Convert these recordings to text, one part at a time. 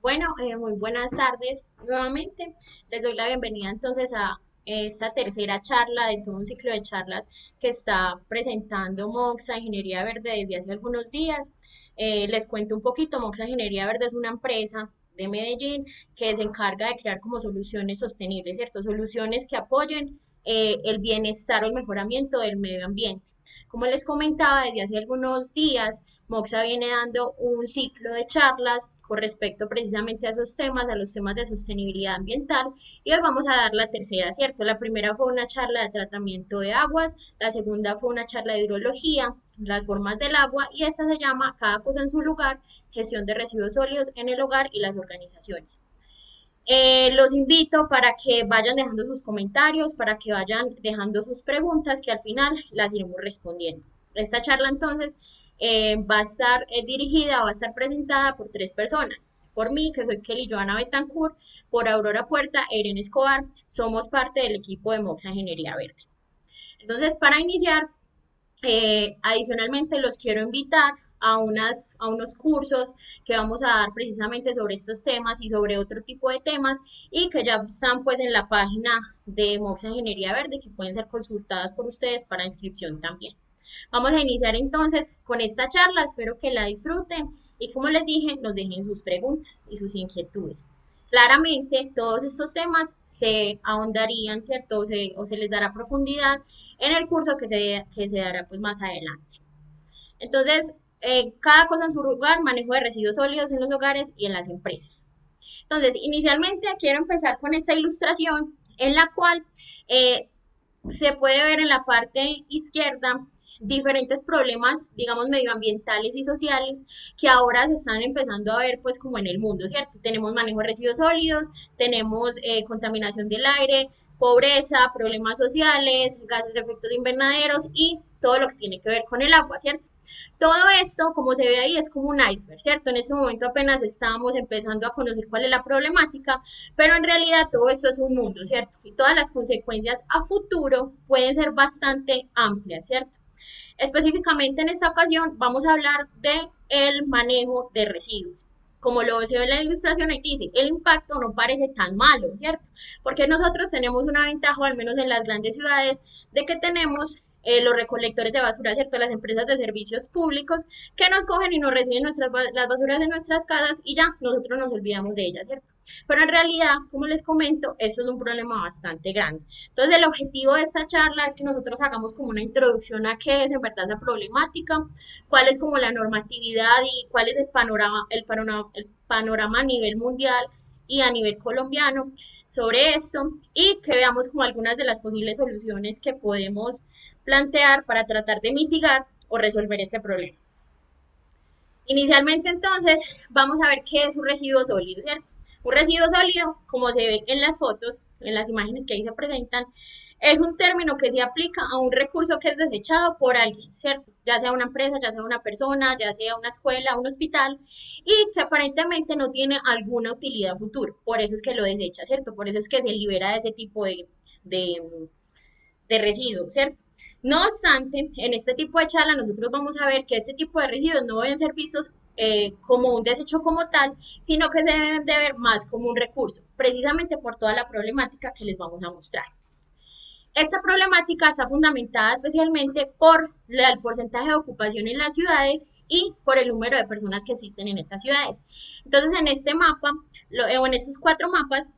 Muy buenas tardes nuevamente. Les doy la bienvenida entonces a esta tercera charla de todo un ciclo de charlas que está presentando Moxa Ingeniería Verde desde hace algunos días. Les cuento un poquito, Moxa Ingeniería Verde es una empresa de Medellín que se encarga de crear como soluciones sostenibles, ¿cierto? Soluciones que apoyen el bienestar o el mejoramiento del medio ambiente. Como les comentaba, desde hace algunos días Moxa viene dando un ciclo de charlas con respecto precisamente a esos temas, a los temas de sostenibilidad ambiental, y hoy vamos a dar la tercera, ¿cierto? La primera fue una charla de tratamiento de aguas, la segunda fue una charla de hidrología, las formas del agua, y esta se llama Cada cosa en su lugar, gestión de residuos sólidos en el hogar y las organizaciones. Los invito para que vayan dejando sus comentarios, para que vayan dejando sus preguntas, que al final las iremos respondiendo. Esta charla entonces va a estar dirigida, va a estar presentada por tres personas. Por mí, que soy Kelly Joana Betancourt, por Aurora Puerta, Erin Escobar, somos parte del equipo de Moxa Ingeniería Verde. Entonces, para iniciar, adicionalmente los quiero invitar a unos cursos que vamos a dar precisamente sobre estos temas y sobre otro tipo de temas y que ya están pues en la página de Moxa Ingeniería Verde que pueden ser consultadas por ustedes para inscripción también. Vamos a iniciar entonces con esta charla, espero que la disfruten y como les dije, nos dejen sus preguntas y sus inquietudes. Claramente, todos estos temas se ahondarían, ¿cierto? O se les dará profundidad en el curso que se dará pues más adelante. Entonces, cada cosa en su lugar, manejo de residuos sólidos en los hogares y en las empresas. Entonces, inicialmente quiero empezar con esta ilustración en la cual se puede ver en la parte izquierda diferentes problemas, digamos, medioambientales y sociales que ahora se están empezando a ver pues como en el mundo, ¿cierto? Tenemos manejo de residuos sólidos, tenemos contaminación del aire, pobreza, problemas sociales, gases de efectos invernaderos y todo lo que tiene que ver con el agua, ¿cierto? Todo esto, como se ve ahí, es como un iceberg, ¿cierto? En este momento apenas estábamos empezando a conocer cuál es la problemática, pero en realidad todo esto es un mundo, ¿cierto? Y todas las consecuencias a futuro pueden ser bastante amplias, ¿cierto? Específicamente en esta ocasión vamos a hablar de el manejo de residuos. Como lo se ve en la ilustración, ahí dice, el impacto no parece tan malo, ¿cierto? Porque nosotros tenemos una ventaja, al menos en las grandes ciudades, de que tenemos los recolectores de basura, ¿cierto? Las empresas de servicios públicos que nos cogen y nos reciben las basuras en nuestras casas y ya, nosotros nos olvidamos de ellas, ¿cierto? Pero en realidad, como les comento, esto es un problema bastante grande. Entonces, el objetivo de esta charla es que nosotros hagamos como una introducción a qué es en verdad esa problemática, cuál es como la normatividad y cuál es el panorama a nivel mundial y a nivel colombiano sobre esto y que veamos como algunas de las posibles soluciones que podemos plantear para tratar de mitigar o resolver este problema. Inicialmente entonces vamos a ver qué es un residuo sólido, ¿cierto? Un residuo sólido, como se ve en las fotos, en las imágenes que ahí se presentan, es un término que se aplica a un recurso que es desechado por alguien, ¿cierto? Ya sea una empresa, ya sea una persona, ya sea una escuela, un hospital, y que aparentemente no tiene alguna utilidad futuro. Por eso es que lo desecha, ¿cierto? Por eso es que se libera de ese tipo de, de residuos, ¿cierto? No obstante, en este tipo de charla nosotros vamos a ver que este tipo de residuos no deben ser vistos como un desecho como tal, sino que se deben de ver más como un recurso, precisamente por toda la problemática que les vamos a mostrar. Esta problemática está fundamentada especialmente por el porcentaje de ocupación en las ciudades y por el número de personas que existen en estas ciudades. Entonces, en este mapa, o en estos cuatro mapas,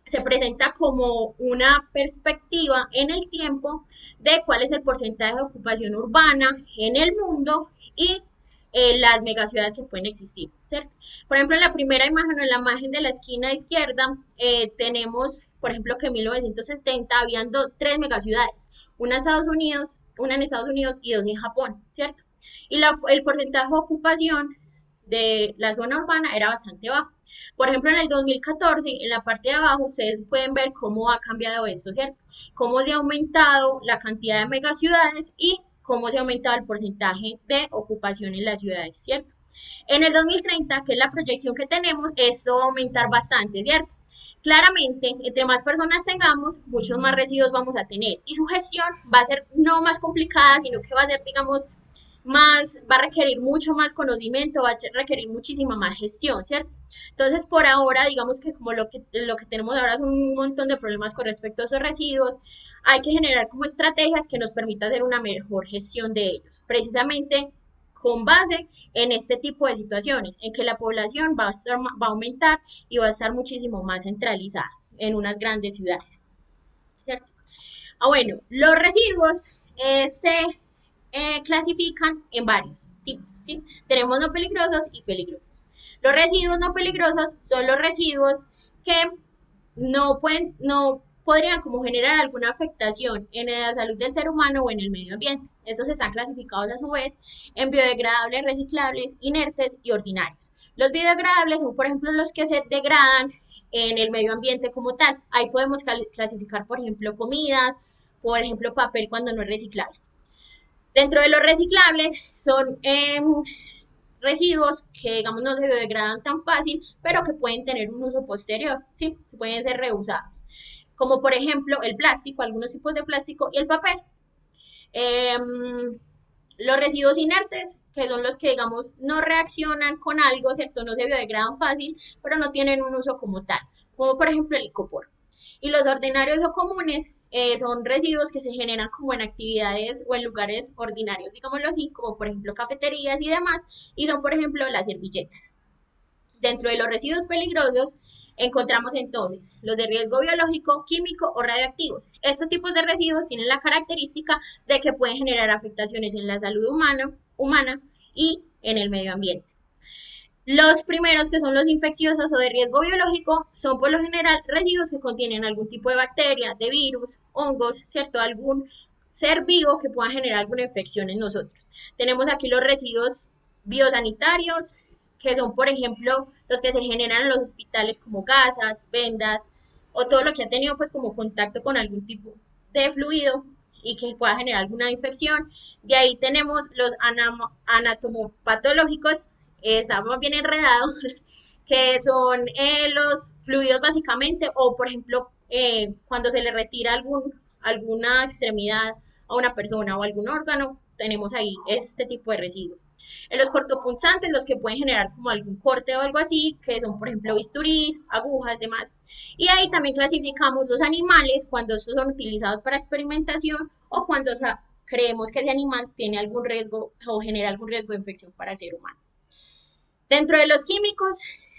se presenta como una perspectiva en el tiempo de cuál es el porcentaje de ocupación urbana en el mundo y las megaciudades que pueden existir, ¿cierto? Por ejemplo, en la primera imagen o en la imagen de la esquina izquierda tenemos, por ejemplo, que en 1970 habían tres megaciudades, una en Estados Unidos y dos en Japón, ¿cierto? Y el porcentaje de ocupación de la zona urbana era bastante bajo. Por ejemplo, en el 2014, en la parte de abajo, ustedes pueden ver cómo ha cambiado esto, ¿cierto? Cómo se ha aumentado la cantidad de megaciudades y cómo se ha aumentado el porcentaje de ocupación en las ciudades, ¿cierto? En el 2030, que es la proyección que tenemos, esto va a aumentar bastante, ¿cierto? Claramente, entre más personas tengamos, muchos más residuos vamos a tener y su gestión va a ser no más complicada, sino que va a ser, digamos, va a requerir mucho más conocimiento, va a requerir muchísima más gestión, ¿cierto? Entonces, por ahora, digamos que como lo que tenemos ahora son un montón de problemas con respecto a esos residuos, hay que generar como estrategias que nos permitan hacer una mejor gestión de ellos, precisamente con base en este tipo de situaciones, en que la población va a aumentar y va a estar muchísimo más centralizada en unas grandes ciudades, ¿cierto? Bueno, los residuos se clasifican en varios tipos, ¿sí? Tenemos no peligrosos y peligrosos. Los residuos no peligrosos son los residuos que no podrían como generar alguna afectación en la salud del ser humano o en el medio ambiente. Estos están clasificados a su vez en biodegradables, reciclables, inertes y ordinarios. Los biodegradables son, por ejemplo, los que se degradan en el medio ambiente como tal. Ahí podemos clasificar, por ejemplo, comidas, por ejemplo, papel cuando no es reciclable. Dentro de los reciclables son residuos que, digamos, no se biodegradan tan fácil, pero que pueden tener un uso posterior, ¿sí? Pueden ser reusados. Como por ejemplo el plástico, algunos tipos de plástico y el papel. Eh, los residuos inertes, que son los que, digamos, no reaccionan con algo, ¿cierto? No se biodegradan fácil, pero no tienen un uso como tal, como por ejemplo el icopor. Y los ordinarios o comunes son residuos que se generan como en actividades o en lugares ordinarios, digámoslo así, como por ejemplo cafeterías y demás, y son por ejemplo las servilletas. Dentro de los residuos peligrosos encontramos entonces los de riesgo biológico, químico o radioactivos. Estos tipos de residuos tienen la característica de que pueden generar afectaciones en la salud humana y en el medio ambiente. Los primeros, que son los infecciosos o de riesgo biológico, son por lo general residuos que contienen algún tipo de bacteria, de virus, hongos, ¿cierto? Algún ser vivo que pueda generar alguna infección en nosotros. Tenemos aquí los residuos biosanitarios, que son, por ejemplo, los que se generan en los hospitales como gasas, vendas, o todo lo que ha tenido pues como contacto con algún tipo de fluido y que pueda generar alguna infección. De ahí tenemos los anatomopatológicos, está más bien enredado, que son los fluidos básicamente, o por ejemplo, cuando se le retira alguna extremidad a una persona o algún órgano, tenemos ahí este tipo de residuos. En los cortopunzantes, los que pueden generar como algún corte o algo así, que son por ejemplo bisturís, agujas, demás. Y ahí también clasificamos los animales cuando estos son utilizados para experimentación o cuando creemos que ese animal tiene algún riesgo o genera algún riesgo de infección para el ser humano. Dentro de los químicos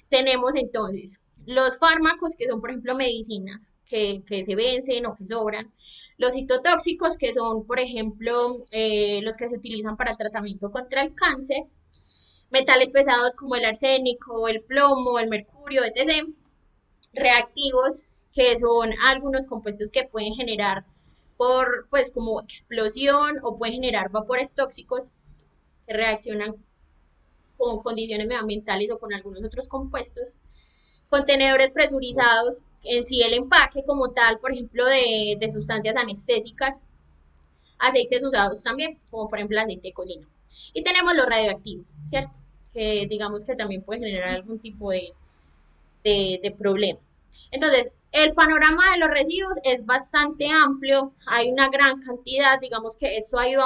tenemos entonces los fármacos, que son por ejemplo medicinas que se vencen o que sobran, los citotóxicos, que son por ejemplo los que se utilizan para el tratamiento contra el cáncer, metales pesados como el arsénico, el plomo, el mercurio, etc. Reactivos, que son algunos compuestos que pueden generar por pues como explosión o pueden generar vapores tóxicos que reaccionan con condiciones medioambientales o con algunos otros compuestos. Contenedores presurizados, en sí el empaque como tal, por ejemplo, de sustancias anestésicas, aceites usados también, como por ejemplo el aceite de cocina. Y tenemos los radioactivos, ¿cierto? Que digamos que también puede generar algún tipo de problema. Entonces, el panorama de los residuos es bastante amplio, hay una gran cantidad, digamos que eso ha ido,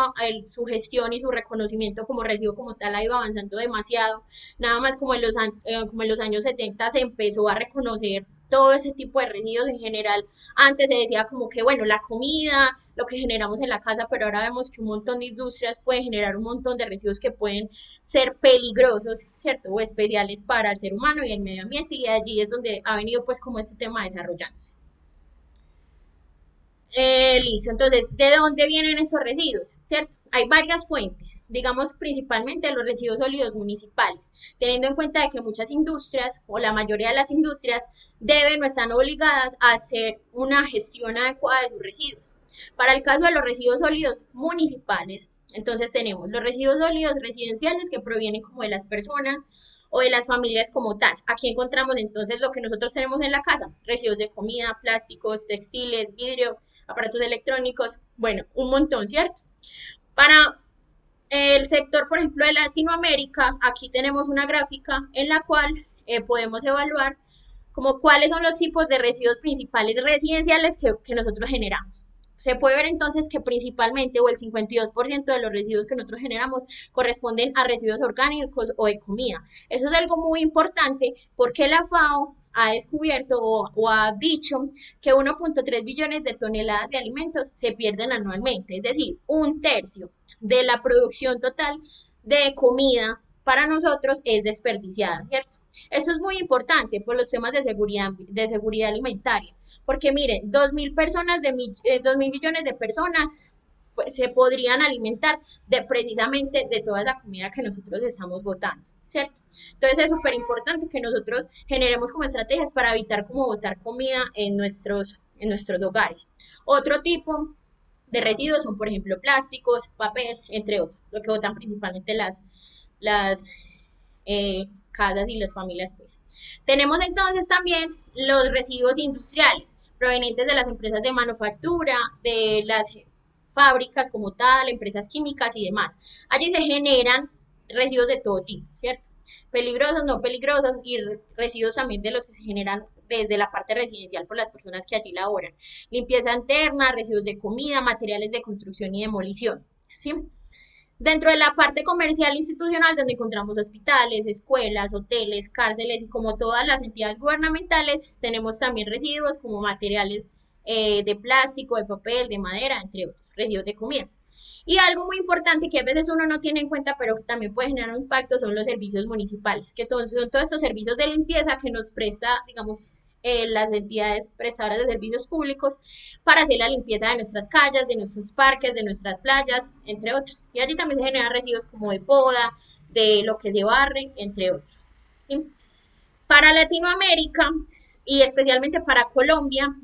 su gestión y su reconocimiento como residuo como tal ha ido avanzando demasiado, nada más como en los años 70 se empezó a reconocer todo ese tipo de residuos en general. Antes se decía como que, bueno, la comida, lo que generamos en la casa, pero ahora vemos que un montón de industrias pueden generar un montón de residuos que pueden ser peligrosos, ¿cierto? O especiales para el ser humano y el medio ambiente, y allí es donde ha venido pues como este tema desarrollándose. Listo, entonces, ¿de dónde vienen esos residuos? ¿Cierto? Hay varias fuentes, digamos principalmente los residuos sólidos municipales, teniendo en cuenta de que muchas industrias o la mayoría de las industrias deben o están obligadas a hacer una gestión adecuada de sus residuos. Para el caso de los residuos sólidos municipales, entonces tenemos los residuos sólidos residenciales que provienen como de las personas o de las familias como tal. Aquí encontramos entonces lo que nosotros tenemos en la casa, residuos de comida, plásticos, textiles, vidrio, aparatos electrónicos, bueno, un montón, ¿cierto? Para el sector, por ejemplo, de Latinoamérica, aquí tenemos una gráfica en la cual podemos evaluar como cuáles son los tipos de residuos principales residenciales que nosotros generamos. Se puede ver entonces que principalmente o el 52% de los residuos que nosotros generamos corresponden a residuos orgánicos o de comida. Eso es algo muy importante porque la FAO ha descubierto o ha dicho que 1.3 billones de toneladas de alimentos se pierden anualmente, es decir, un tercio de la producción total de comida para nosotros es desperdiciada, ¿cierto? Esto es muy importante por los temas de seguridad alimentaria, porque miren, 2.000 billones de personas pues, se podrían alimentar de precisamente de toda la comida que nosotros estamos botando, ¿cierto? Entonces es súper importante que nosotros generemos como estrategias para evitar como botar comida en nuestros hogares. Otro tipo de residuos son, por ejemplo, plásticos, papel, entre otros, lo que botan principalmente las casas y las familias, pues. Tenemos entonces también los residuos industriales provenientes de las empresas de manufactura, de las fábricas como tal, empresas químicas y demás. Allí se generan residuos de todo tipo, ¿cierto? Peligrosos, no peligrosos y residuos también de los que se generan desde la parte residencial por las personas que allí laboran. Limpieza interna, residuos de comida, materiales de construcción y demolición, ¿sí? Dentro de la parte comercial institucional, donde encontramos hospitales, escuelas, hoteles, cárceles y como todas las entidades gubernamentales, tenemos también residuos como materiales de plástico, de papel, de madera, entre otros, residuos de comida. Y algo muy importante que a veces uno no tiene en cuenta, pero que también puede generar un impacto, son los servicios municipales, que son todos estos servicios de limpieza que nos presta, digamos, las entidades prestadoras de servicios públicos para hacer la limpieza de nuestras calles, de nuestros parques, de nuestras playas, entre otras. Y allí también se generan residuos como de poda, de lo que se barre, entre otros, ¿sí? Para Latinoamérica y especialmente para Colombia,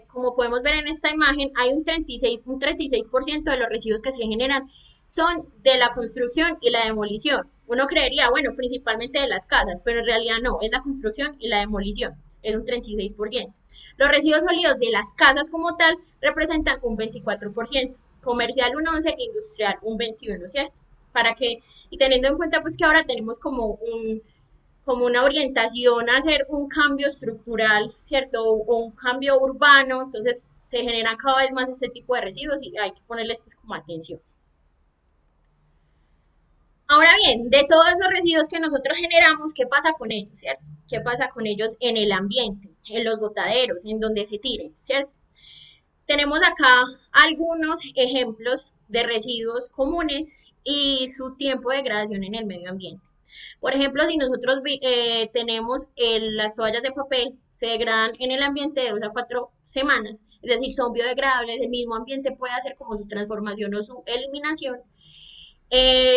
como podemos ver en esta imagen, hay un 36% de los residuos que se generan son de la construcción y la demolición. Uno creería, bueno, principalmente de las casas, pero en realidad no, es la construcción y la demolición, es un 36%. Los residuos sólidos de las casas como tal representan un 24%, comercial un 11%, industrial un 21%, ¿cierto? Para que, y teniendo en cuenta pues que ahora tenemos como una orientación a hacer un cambio estructural, ¿cierto? O un cambio urbano, entonces se generan cada vez más este tipo de residuos y hay que ponerles pues como atención. Ahora bien, de todos esos residuos que nosotros generamos, ¿qué pasa con ellos, cierto? ¿Qué pasa con ellos en el ambiente, en los botaderos, en donde se tiren, cierto? Tenemos acá algunos ejemplos de residuos comunes y su tiempo de degradación en el medio ambiente. Por ejemplo, si nosotros tenemos las toallas de papel, se degradan en el ambiente de 2 a 4 semanas, es decir, son biodegradables, el mismo ambiente puede hacer como su transformación o su eliminación.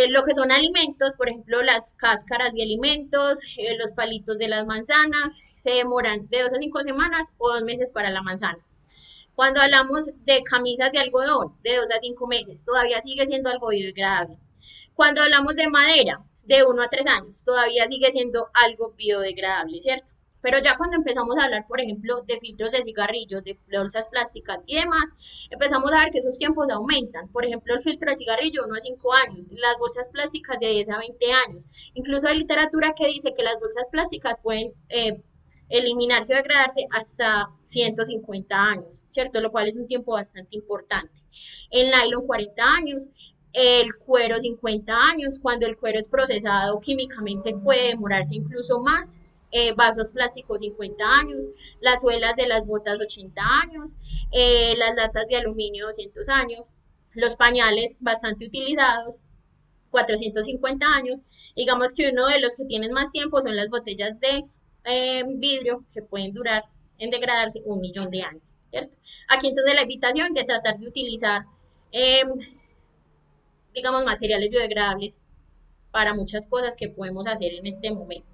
Lo que son alimentos, por ejemplo, las cáscaras de alimentos, los palitos de las manzanas, se demoran de 2 a 5 semanas o 2 meses para la manzana. Cuando hablamos de camisas de algodón, de 2 a 5 meses, todavía sigue siendo algo biodegradable. Cuando hablamos de madera, de 1 a 3 años, todavía sigue siendo algo biodegradable, ¿cierto? Pero ya cuando empezamos a hablar, por ejemplo, de filtros de cigarrillos, de bolsas plásticas y demás, empezamos a ver que esos tiempos aumentan. Por ejemplo, el filtro de cigarrillo 1 a 5 años, las bolsas plásticas de 10 a 20 años. Incluso hay literatura que dice que las bolsas plásticas pueden eliminarse o degradarse hasta 150 años, ¿cierto? Lo cual es un tiempo bastante importante. El nylon 40 años, el cuero 50 años, cuando el cuero es procesado químicamente puede demorarse incluso más. Vasos plásticos 50 años, las suelas de las botas 80 años, las latas de aluminio 200 años, los pañales bastante utilizados 450 años. Digamos que uno de los que tienen más tiempo son las botellas de vidrio que pueden durar en degradarse 1 millón de años, ¿cierto? Aquí entonces la invitación de tratar de utilizar, eh, digamos, materiales biodegradables para muchas cosas que podemos hacer en este momento.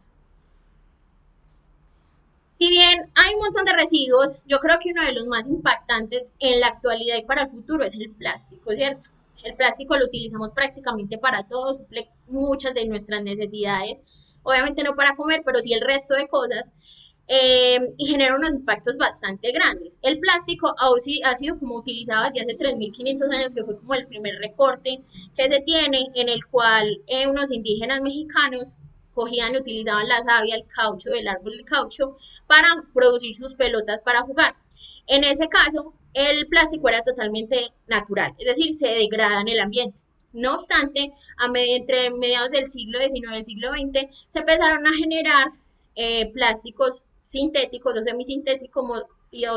Si bien hay un montón de residuos, yo creo que uno de los más impactantes en la actualidad y para el futuro es el plástico, ¿cierto? El plástico lo utilizamos prácticamente para todo, suple muchas de nuestras necesidades, obviamente no para comer, pero sí el resto de cosas, y genera unos impactos bastante grandes. El plástico ha sido como utilizado desde hace 3.500 años, que fue como el primer reporte que se tiene, en el cual unos indígenas mexicanos cogían y utilizaban la savia, el caucho del árbol de caucho, para producir sus pelotas para jugar. En ese caso, el plástico era totalmente natural, es decir, se degrada en el ambiente. No obstante, entre mediados del siglo XIX y el siglo XX se empezaron a generar plásticos sintéticos o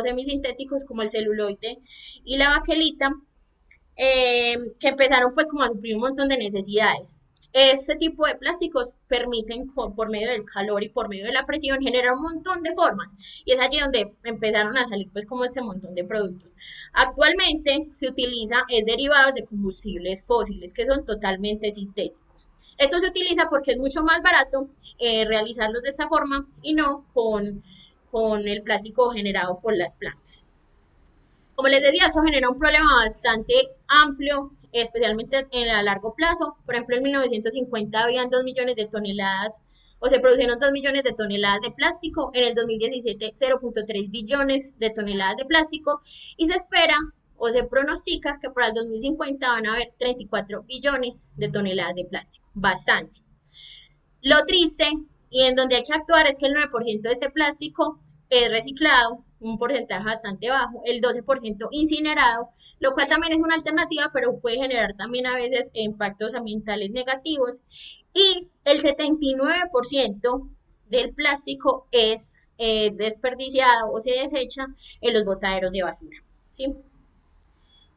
semisintéticos como el celuloide y la baquelita, que empezaron pues como a suplir un montón de necesidades. Este tipo de plásticos permiten por medio del calor y por medio de la presión generar un montón de formas y es allí donde empezaron a salir pues como este montón de productos. Actualmente se utiliza es derivados de combustibles fósiles que son totalmente sintéticos. Esto se utiliza porque es mucho más barato realizarlos de esta forma y no con el plástico generado por las plantas. Como les decía, eso genera un problema bastante amplio, especialmente a largo plazo. Por ejemplo, en 1950 habían 2 millones de toneladas, o se produjeron 2 millones de toneladas de plástico. En el 2017, 0.3 billones de toneladas de plástico. Y se espera o se pronostica que para el 2050 van a haber 34 billones de toneladas de plástico. Bastante. Lo triste y en donde hay que actuar es que el 9% de este plástico es reciclado, un porcentaje bastante bajo, el 12% incinerado, lo cual también es una alternativa, pero puede generar también a veces impactos ambientales negativos. Y el 79% del plástico es desperdiciado o se desecha en los botaderos de basura, ¿sí?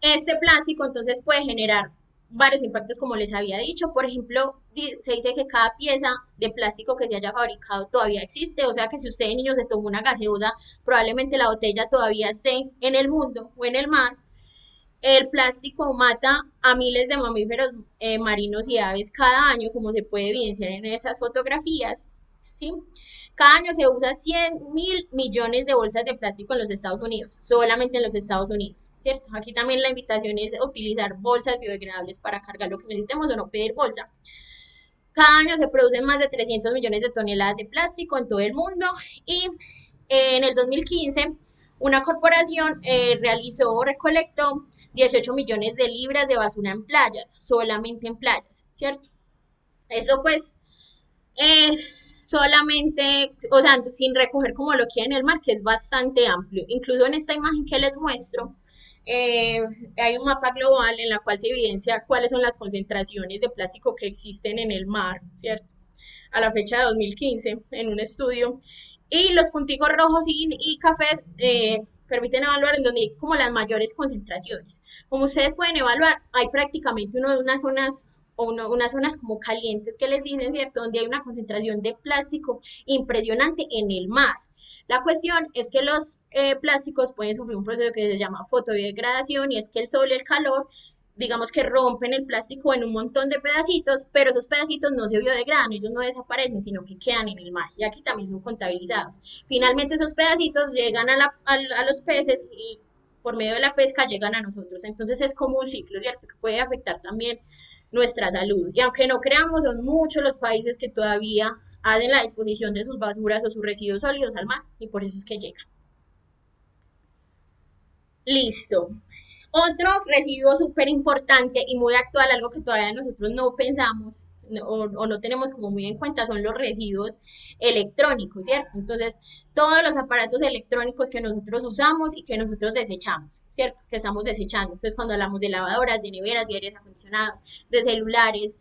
Este plástico entonces puede generar varios impactos como les había dicho. Por ejemplo, se dice que cada pieza de plástico que se haya fabricado todavía existe, o sea que si usted de niño se tomó una gaseosa, probablemente la botella todavía esté en el mundo o en el mar. El plástico mata a miles de mamíferos marinos y aves cada año, como se puede evidenciar en esas fotografías, ¿sí? Cada año se usa 100.000 millones de bolsas de plástico en los Estados Unidos, solamente en los Estados Unidos, ¿cierto? Aquí también la invitación es utilizar bolsas biodegradables para cargar lo que necesitemos o no pedir bolsa. Cada año se producen más de 300 millones de toneladas de plástico en todo el mundo y en el 2015 una corporación recolectó 18 millones de libras de basura en playas, solamente en playas, ¿cierto? Eso pues eh, solamente, o sea, sin recoger como lo que hay en el mar, que es bastante amplio. Incluso en esta imagen que les muestro, eh, hay un mapa global en la cual se evidencia cuáles son las concentraciones de plástico que existen en el mar, ¿cierto? A la fecha de 2015, en un estudio. Y los punticos rojos y cafés permiten evaluar en donde hay como las mayores concentraciones. Como ustedes pueden evaluar, hay prácticamente unas zonas unas zonas como calientes que les dicen, ¿cierto? Donde hay una concentración de plástico impresionante en el mar. La cuestión es que los plásticos pueden sufrir un proceso que se llama fotobiodegradación y es que el sol y el calor digamos que rompen el plástico en un montón de pedacitos, pero esos pedacitos no se biodegradan, ellos no desaparecen, sino que quedan en el mar y aquí también son contabilizados. Finalmente esos pedacitos llegan a los peces y por medio de la pesca llegan a nosotros, entonces es como un ciclo, ¿cierto? Que puede afectar también nuestra salud. Y aunque no creamos, son muchos los países que todavía hacen la disposición de sus basuras o sus residuos sólidos al mar y por eso es que llegan. Listo. Otro residuo súper importante y muy actual, algo que todavía nosotros no pensamos o no tenemos como muy en cuenta, son los residuos electrónicos, ¿cierto? Entonces, todos los aparatos electrónicos que nosotros usamos y que nosotros desechamos, ¿cierto? Que estamos desechando. Entonces, cuando hablamos de lavadoras, de neveras, de aires acondicionados, de celulares,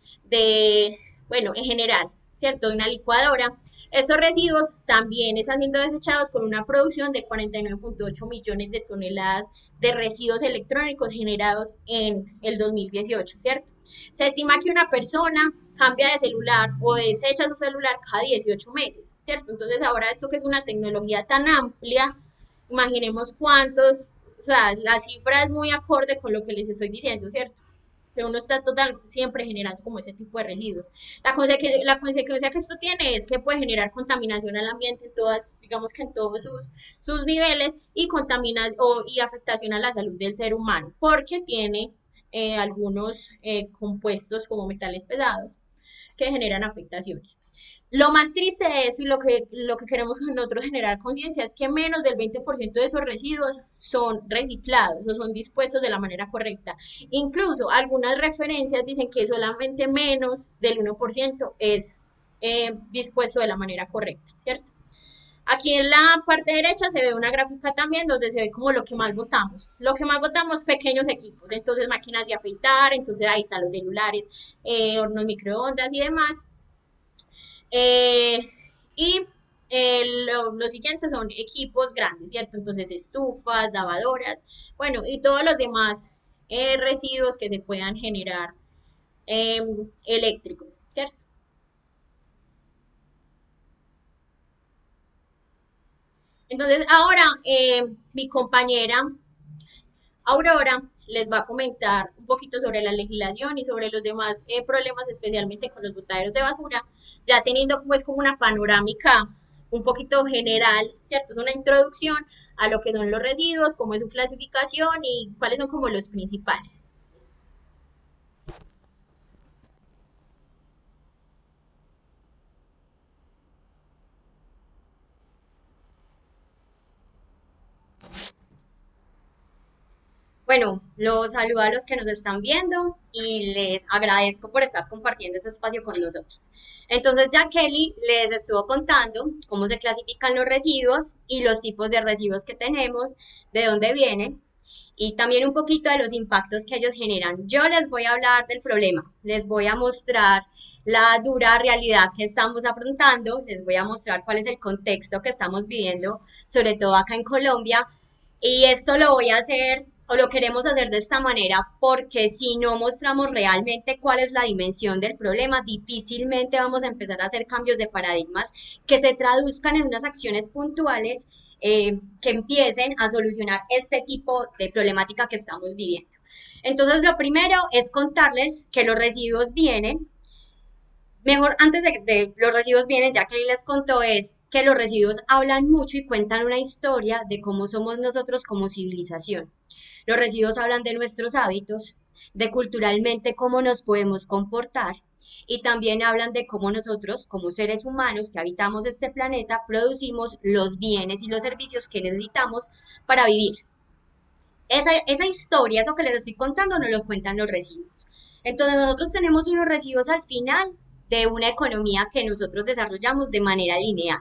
bueno, en general, ¿cierto? De una licuadora. Estos residuos también están siendo desechados con una producción de 49.8 millones de toneladas de residuos electrónicos generados en el 2018, ¿cierto? Se estima que una persona cambia de celular o desecha su celular cada 18 meses, ¿cierto? Entonces ahora esto que es una tecnología tan amplia, imaginemos cuántos, o sea, la cifra es muy acorde con lo que les estoy diciendo, ¿cierto? Que uno está total siempre generando como ese tipo de residuos. La consecuencia que esto tiene es que puede generar contaminación al ambiente en todas, digamos que en todos sus niveles y y afectación a la salud del ser humano, porque tiene algunos compuestos como metales pesados que generan afectaciones. Lo más triste de eso y lo que queremos nosotros generar conciencia es que menos del 20% de esos residuos son reciclados o son dispuestos de la manera correcta. Incluso algunas referencias dicen que solamente menos del 1% es dispuesto de la manera correcta, ¿cierto? Aquí en la parte derecha se ve una gráfica también donde se ve como lo que más votamos. Lo que más votamos, pequeños equipos, entonces máquinas de afeitar, entonces ahí están los celulares, hornos microondas y demás. Eh, y los siguientes son equipos grandes, ¿cierto? Entonces estufas, lavadoras, bueno, y todos los demás residuos que se puedan generar eléctricos, ¿cierto? Entonces ahora mi compañera Aurora les va a comentar un poquito sobre la legislación y sobre los demás problemas, especialmente con los botaderos de basura, ya teniendo pues como una panorámica un poquito general, ¿cierto? Es una introducción a lo que son los residuos, cómo es su clasificación y cuáles son como los principales. Bueno, los saludo a los que nos están viendo y les agradezco por estar compartiendo este espacio con nosotros. Entonces, ya Kelly les estuvo contando cómo se clasifican los residuos y los tipos de residuos que tenemos, de dónde vienen y también un poquito de los impactos que ellos generan. Yo les voy a hablar del problema, les voy a mostrar la dura realidad que estamos afrontando, les voy a mostrar cuál es el contexto que estamos viviendo, sobre todo acá en Colombia, y esto lo voy a hacer o lo queremos hacer de esta manera porque si no mostramos realmente cuál es la dimensión del problema, difícilmente vamos a empezar a hacer cambios de paradigmas que se traduzcan en unas acciones puntuales que empiecen a solucionar este tipo de problemática que estamos viviendo. Entonces, lo primero es contarles que los residuos vienen. Mejor, antes de los residuos vienen, ya que les contó, es que los residuos hablan mucho y cuentan una historia de cómo somos nosotros como civilización. Los residuos hablan de nuestros hábitos, de culturalmente cómo nos podemos comportar y también hablan de cómo nosotros, como seres humanos que habitamos este planeta, producimos los bienes y los servicios que necesitamos para vivir. Esa historia, eso que les estoy contando, nos lo cuentan los residuos. Entonces nosotros tenemos unos residuos al final de una economía que nosotros desarrollamos de manera lineal.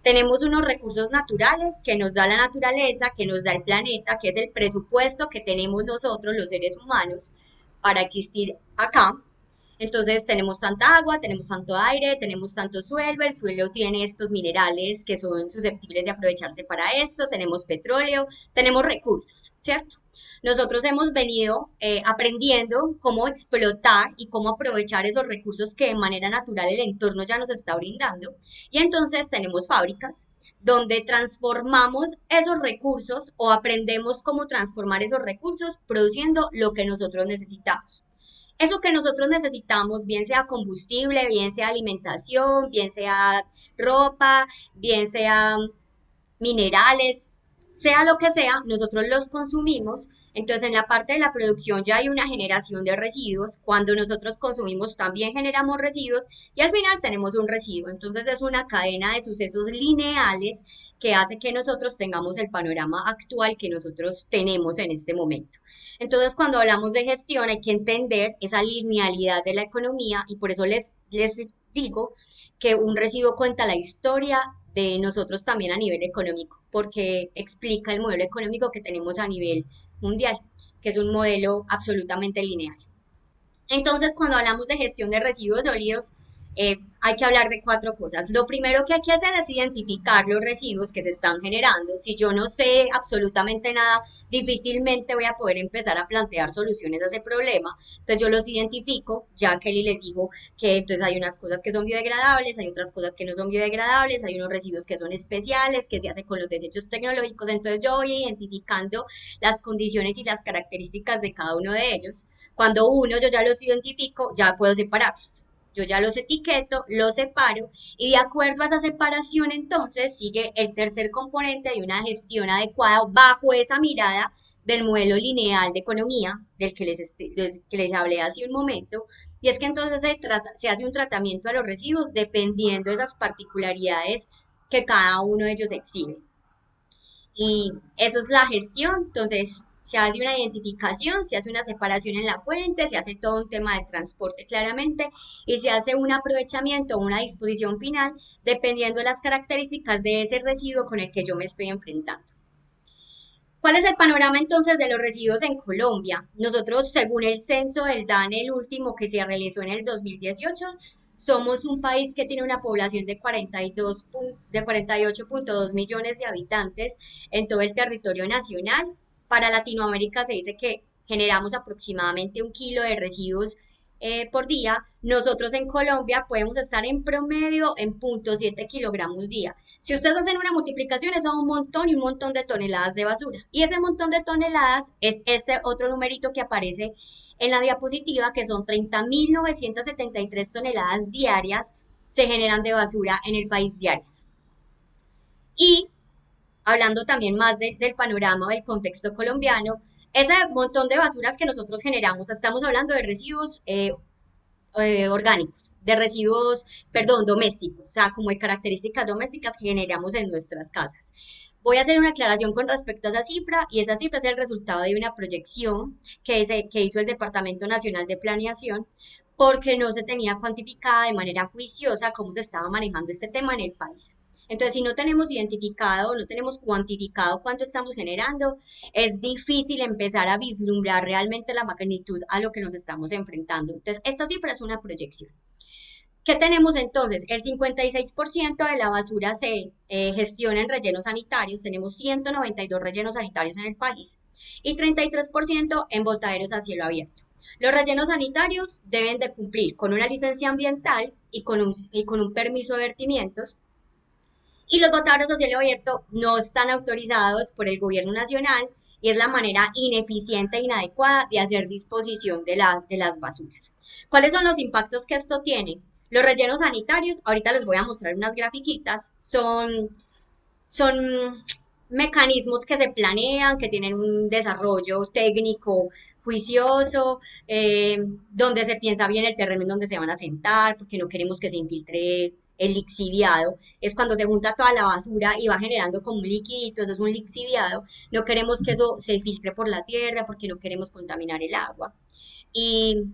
Tenemos unos recursos naturales que nos da la naturaleza, que nos da el planeta, que es el presupuesto que tenemos nosotros, los seres humanos, para existir acá. Entonces tenemos tanta agua, tenemos tanto aire, tenemos tanto suelo, el suelo tiene estos minerales que son susceptibles de aprovecharse para esto, tenemos petróleo, tenemos recursos, ¿cierto? Nosotros hemos venido aprendiendo cómo explotar y cómo aprovechar esos recursos que de manera natural el entorno ya nos está brindando. Y entonces tenemos fábricas donde transformamos esos recursos o aprendemos cómo transformar esos recursos produciendo lo que nosotros necesitamos. Eso que nosotros necesitamos, bien sea combustible, bien sea alimentación, bien sea ropa, bien sea minerales, sea lo que sea, nosotros los consumimos. Entonces, en la parte de la producción ya hay una generación de residuos. Cuando nosotros consumimos, también generamos residuos y al final tenemos un residuo. Entonces, es una cadena de sucesos lineales que hace que nosotros tengamos el panorama actual que nosotros tenemos en este momento. Entonces, cuando hablamos de gestión, hay que entender esa linealidad de la economía y por eso les digo que un residuo cuenta la historia de nosotros también a nivel económico, porque explica el modelo económico que tenemos a nivel mundial, que es un modelo absolutamente lineal. Entonces, cuando hablamos de gestión de residuos sólidos, hay que hablar de cuatro cosas. Lo primero que hay que hacer es identificar los residuos que se están generando. Si yo no sé absolutamente nada, difícilmente voy a poder empezar a plantear soluciones a ese problema. Entonces yo los identifico, ya Kelly les dijo que entonces hay unas cosas que son biodegradables, hay otras cosas que no son biodegradables, hay unos residuos que son especiales, que se hace con los desechos tecnológicos. Entonces yo voy identificando las condiciones y las características de cada uno de ellos. Cuando uno yo ya los identifico, ya puedo separarlos. Yo ya los etiqueto, los separo y de acuerdo a esa separación entonces sigue el tercer componente de una gestión adecuada bajo esa mirada del modelo lineal de economía del que les hablé hace un momento. Y es que entonces se hace un tratamiento a los residuos dependiendo de esas particularidades que cada uno de ellos exhibe. Y eso es la gestión. Entonces, Se hace una identificación, se hace una separación en la fuente, se hace todo un tema de transporte claramente y se hace un aprovechamiento, una disposición final, dependiendo de las características de ese residuo con el que yo me estoy enfrentando. ¿Cuál es el panorama entonces de los residuos en Colombia? Nosotros, según el censo del DANE, el último que se realizó en el 2018, somos un país que tiene una población de 48,2 millones de habitantes en todo el territorio nacional. Para Latinoamérica se dice que generamos aproximadamente 1 kilo de residuos por día. Nosotros en Colombia podemos estar en promedio en 0,7 kilogramos día. Si ustedes hacen una multiplicación, eso da un montón y un montón de toneladas de basura. Y ese montón de toneladas es ese otro numerito que aparece en la diapositiva, que son 30.973 toneladas diarias se generan de basura en el país diarias. Y hablando también más del panorama del contexto colombiano, ese montón de basuras que nosotros generamos, estamos hablando de residuos orgánicos, de residuos, perdón, domésticos, o sea, como de características domésticas que generamos en nuestras casas. Voy a hacer una aclaración con respecto a esa cifra y esa cifra es el resultado de una proyección que hizo el Departamento Nacional de Planeación porque no se tenía cuantificada de manera juiciosa cómo se estaba manejando este tema en el país. Entonces, si no tenemos identificado, no tenemos cuantificado cuánto estamos generando, es difícil empezar a vislumbrar realmente la magnitud a lo que nos estamos enfrentando. Entonces, esta cifra es una proyección. ¿Qué tenemos entonces? El 56% de la basura se gestiona en rellenos sanitarios, tenemos 192 rellenos sanitarios en el país y 33% en botaderos a cielo abierto. Los rellenos sanitarios deben de cumplir con una licencia ambiental y con un permiso de vertimientos y los botaderos a cielo abierto no están autorizados por el gobierno nacional y es la manera ineficiente e inadecuada de hacer disposición de las basuras. ¿Cuáles son los impactos que esto tiene? Los rellenos sanitarios, ahorita les voy a mostrar unas grafiquitas, son mecanismos que se planean, que tienen un desarrollo técnico juicioso, donde se piensa bien el terreno en donde se van a sentar, porque no queremos que se infiltre el lixiviado. Es cuando se junta toda la basura y va generando como un liquidito, eso es un lixiviado. No queremos que eso se filtre por la tierra porque no queremos contaminar el agua. Y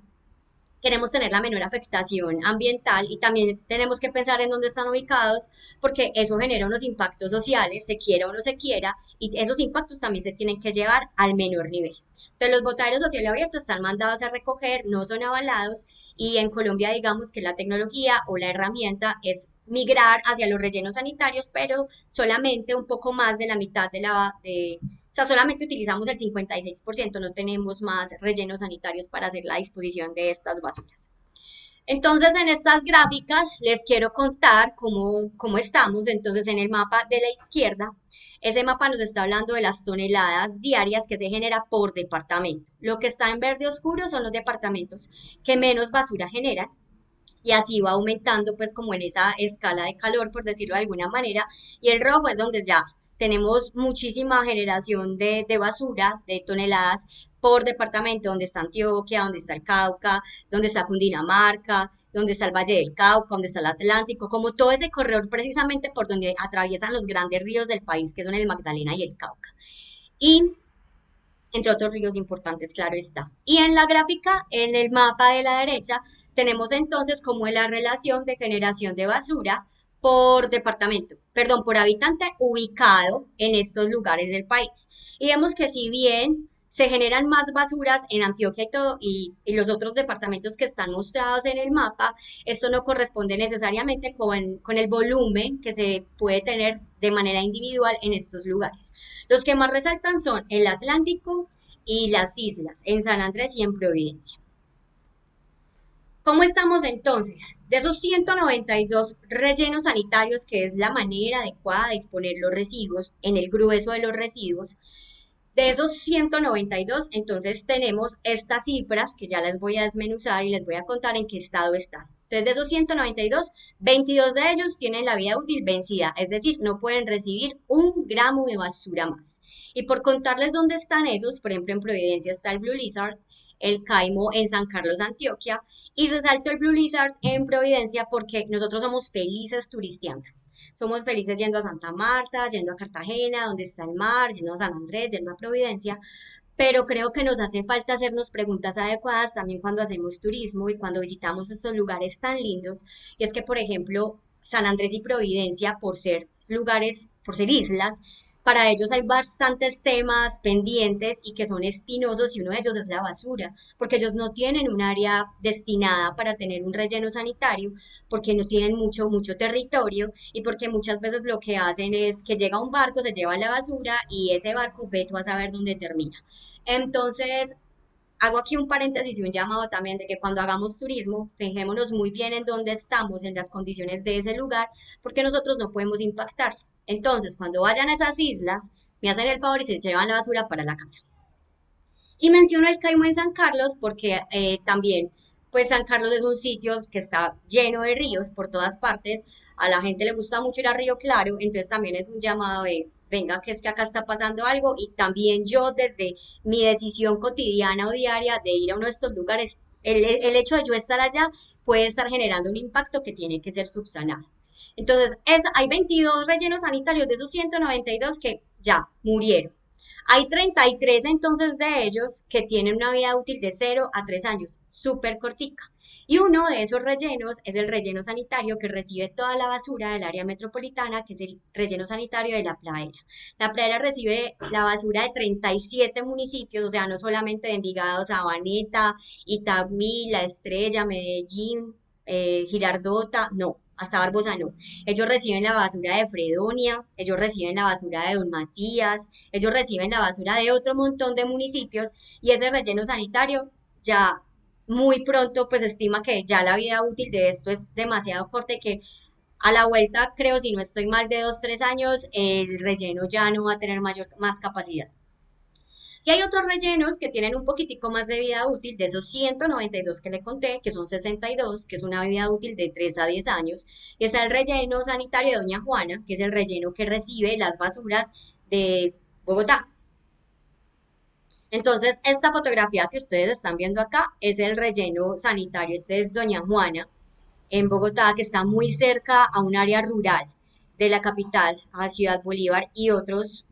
queremos tener la menor afectación ambiental y también tenemos que pensar en dónde están ubicados porque eso genera unos impactos sociales, se quiera o no se quiera, y esos impactos también se tienen que llevar al menor nivel. Entonces los botaderos a cielo abierto están mandados a recoger, no son avalados y en Colombia digamos que la tecnología o la herramienta es migrar hacia los rellenos sanitarios, pero solamente un poco más de la mitad o sea, solamente utilizamos el 56%, no tenemos más rellenos sanitarios para hacer la disposición de estas basuras. Entonces, en estas gráficas les quiero contar cómo estamos. Entonces, en el mapa de la izquierda, ese mapa nos está hablando de las toneladas diarias que se genera por departamento. Lo que está en verde oscuro son los departamentos que menos basura generan y así va aumentando pues como en esa escala de calor, por decirlo de alguna manera, y el rojo es donde ya tenemos muchísima generación de basura, de toneladas por departamento, donde está Antioquia, donde está el Cauca, donde está Cundinamarca, donde está el Valle del Cauca, donde está el Atlántico, como todo ese corredor precisamente por donde atraviesan los grandes ríos del país, que son el Magdalena y el Cauca. Y entre otros ríos importantes, claro está. Y en la gráfica, en el mapa de la derecha, tenemos entonces como la relación de generación de basura por departamento, perdón, por habitante ubicado en estos lugares del país. Y vemos que si bien se generan más basuras en Antioquia y todo, y los otros departamentos que están mostrados en el mapa, esto no corresponde necesariamente con el volumen que se puede tener de manera individual en estos lugares. Los que más resaltan son el Atlántico y las islas, en San Andrés y en Providencia. ¿Cómo estamos entonces? De esos 192 rellenos sanitarios, que es la manera adecuada de disponer los residuos en el grueso de los residuos, de esos 192, entonces tenemos estas cifras que ya las voy a desmenuzar y les voy a contar en qué estado están. Entonces, de esos 192, 22 de ellos tienen la vida útil vencida, es decir, no pueden recibir 1 gramo de basura más. Y por contarles dónde están esos, por ejemplo, en Providencia está el Blue Lizard, el Caimo en San Carlos, Antioquia, y resalto el Blue Lizard en Providencia porque nosotros somos felices turisteando. Somos felices yendo a Santa Marta, yendo a Cartagena, donde está el mar, yendo a San Andrés, yendo a Providencia, pero creo que nos hace falta hacernos preguntas adecuadas también cuando hacemos turismo y cuando visitamos estos lugares tan lindos. Y es que, por ejemplo, San Andrés y Providencia, por ser lugares, por ser islas, para ellos hay bastantes temas pendientes y que son espinosos y uno de ellos es la basura, porque ellos no tienen un área destinada para tener un relleno sanitario, porque no tienen mucho territorio y porque muchas veces lo que hacen es que llega un barco, se lleva la basura y ese barco ve tú a saber dónde termina. Entonces, hago aquí un paréntesis y un llamado también de que cuando hagamos turismo, fijémonos muy bien en dónde estamos, en las condiciones de ese lugar, porque nosotros no podemos impactar. Entonces, cuando vayan a esas islas, me hacen el favor y se llevan la basura para la casa. Y menciono el Caimán en San Carlos porque también, pues San Carlos es un sitio que está lleno de ríos por todas partes. A la gente le gusta mucho ir a Río Claro, entonces también es un llamado de, venga, que es que acá está pasando algo. Y también yo desde mi decisión cotidiana o diaria de ir a uno de estos lugares, el hecho de yo estar allá puede estar generando un impacto que tiene que ser subsanado. Entonces, hay 22 rellenos sanitarios de esos 192 que ya murieron. Hay 33 entonces de ellos que tienen una vida útil de 0 a 3 años, súper cortica. Y uno de esos rellenos es el relleno sanitario que recibe toda la basura del área metropolitana, que es el relleno sanitario de La Pradera. La Pradera recibe la basura de 37 municipios, o sea, no solamente de Envigado, Sabaneta, Itagüí, La Estrella, Medellín, Girardota, no, hasta Barbosa no. Ellos reciben la basura de Fredonia, ellos reciben la basura de Don Matías, ellos reciben la basura de otro montón de municipios y ese relleno sanitario ya muy pronto pues estima que ya la vida útil de esto es demasiado corta y que a la vuelta, creo, si no estoy mal de 2, 3 años, el relleno ya no va a tener más capacidad. Y hay otros rellenos que tienen un poquitico más de vida útil, de esos 192 que le conté, que son 62, que es una vida útil de 3 a 10 años. Y está el relleno sanitario de Doña Juana, que es el relleno que recibe las basuras de Bogotá. Entonces, esta fotografía que ustedes están viendo acá es el relleno sanitario. Este es Doña Juana, en Bogotá, que está muy cerca a un área rural de la capital, a Ciudad Bolívar y otros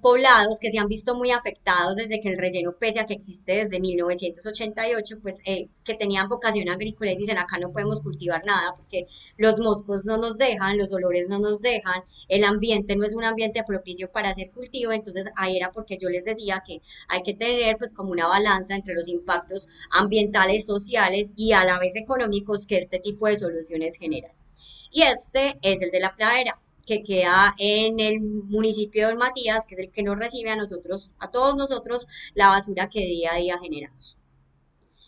poblados que se han visto muy afectados desde que el relleno, pese a que existe desde 1988, pues que tenían vocación agrícola y dicen acá no podemos cultivar nada porque los moscos no nos dejan, los olores no nos dejan, el ambiente no es un ambiente propicio para hacer cultivo, entonces ahí era porque yo les decía que hay que tener pues como una balanza entre los impactos ambientales, sociales y a la vez económicos que este tipo de soluciones generan. Y este es el de la pradera, que queda en el municipio de Matías, que es el que nos recibe a nosotros, a todos nosotros, la basura que día a día generamos.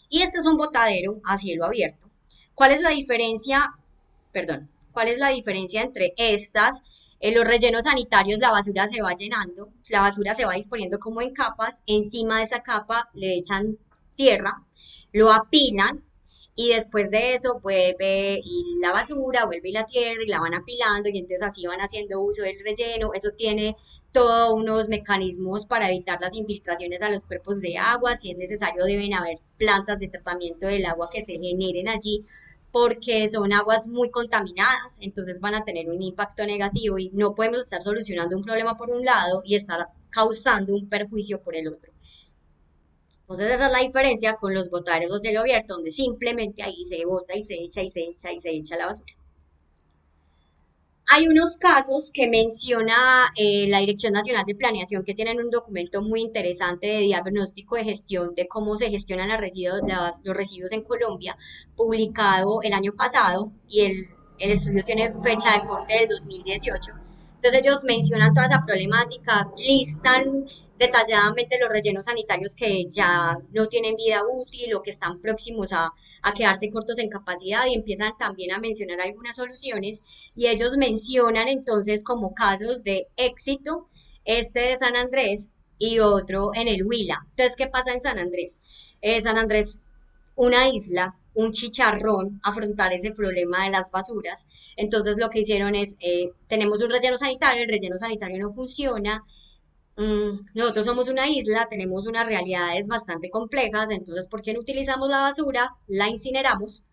Y este es un botadero a cielo abierto. ¿Cuál es la diferencia? Perdón, ¿cuál es la diferencia entre estas? En los rellenos sanitarios la basura se va llenando, la basura se va disponiendo como en capas, encima de esa capa le echan tierra, lo apilan y después de eso vuelve y la basura, vuelve y la tierra y la van apilando y entonces así van haciendo uso del relleno. Eso tiene todos unos mecanismos para evitar las infiltraciones a los cuerpos de agua. Si es necesario, deben haber plantas de tratamiento del agua que se generen allí porque son aguas muy contaminadas, entonces van a tener un impacto negativo y no podemos estar solucionando un problema por un lado y estar causando un perjuicio por el otro. Entonces esa es la diferencia con los botaderos de cielo abierto, donde simplemente ahí se bota y se echa y se echa y se echa la basura. Hay unos casos que menciona la Dirección Nacional de Planeación que tienen un documento muy interesante de diagnóstico de gestión de cómo se gestionan los residuos en Colombia, publicado el año pasado y el estudio tiene fecha de corte del 2018. Entonces ellos mencionan toda esa problemática, listan detalladamente los rellenos sanitarios que ya no tienen vida útil o que están próximos a quedarse cortos en capacidad y empiezan también a mencionar algunas soluciones y ellos mencionan entonces como casos de éxito este de San Andrés y otro en el Huila. Entonces, ¿qué pasa en San Andrés? San Andrés, una isla, un chicharrón, afrontar ese problema de las basuras. Entonces, lo que hicieron es, tenemos un relleno sanitario, el relleno sanitario no funciona, nosotros somos una isla, tenemos unas realidades bastante complejas, entonces, ¿por qué no utilizamos la basura? La incineramos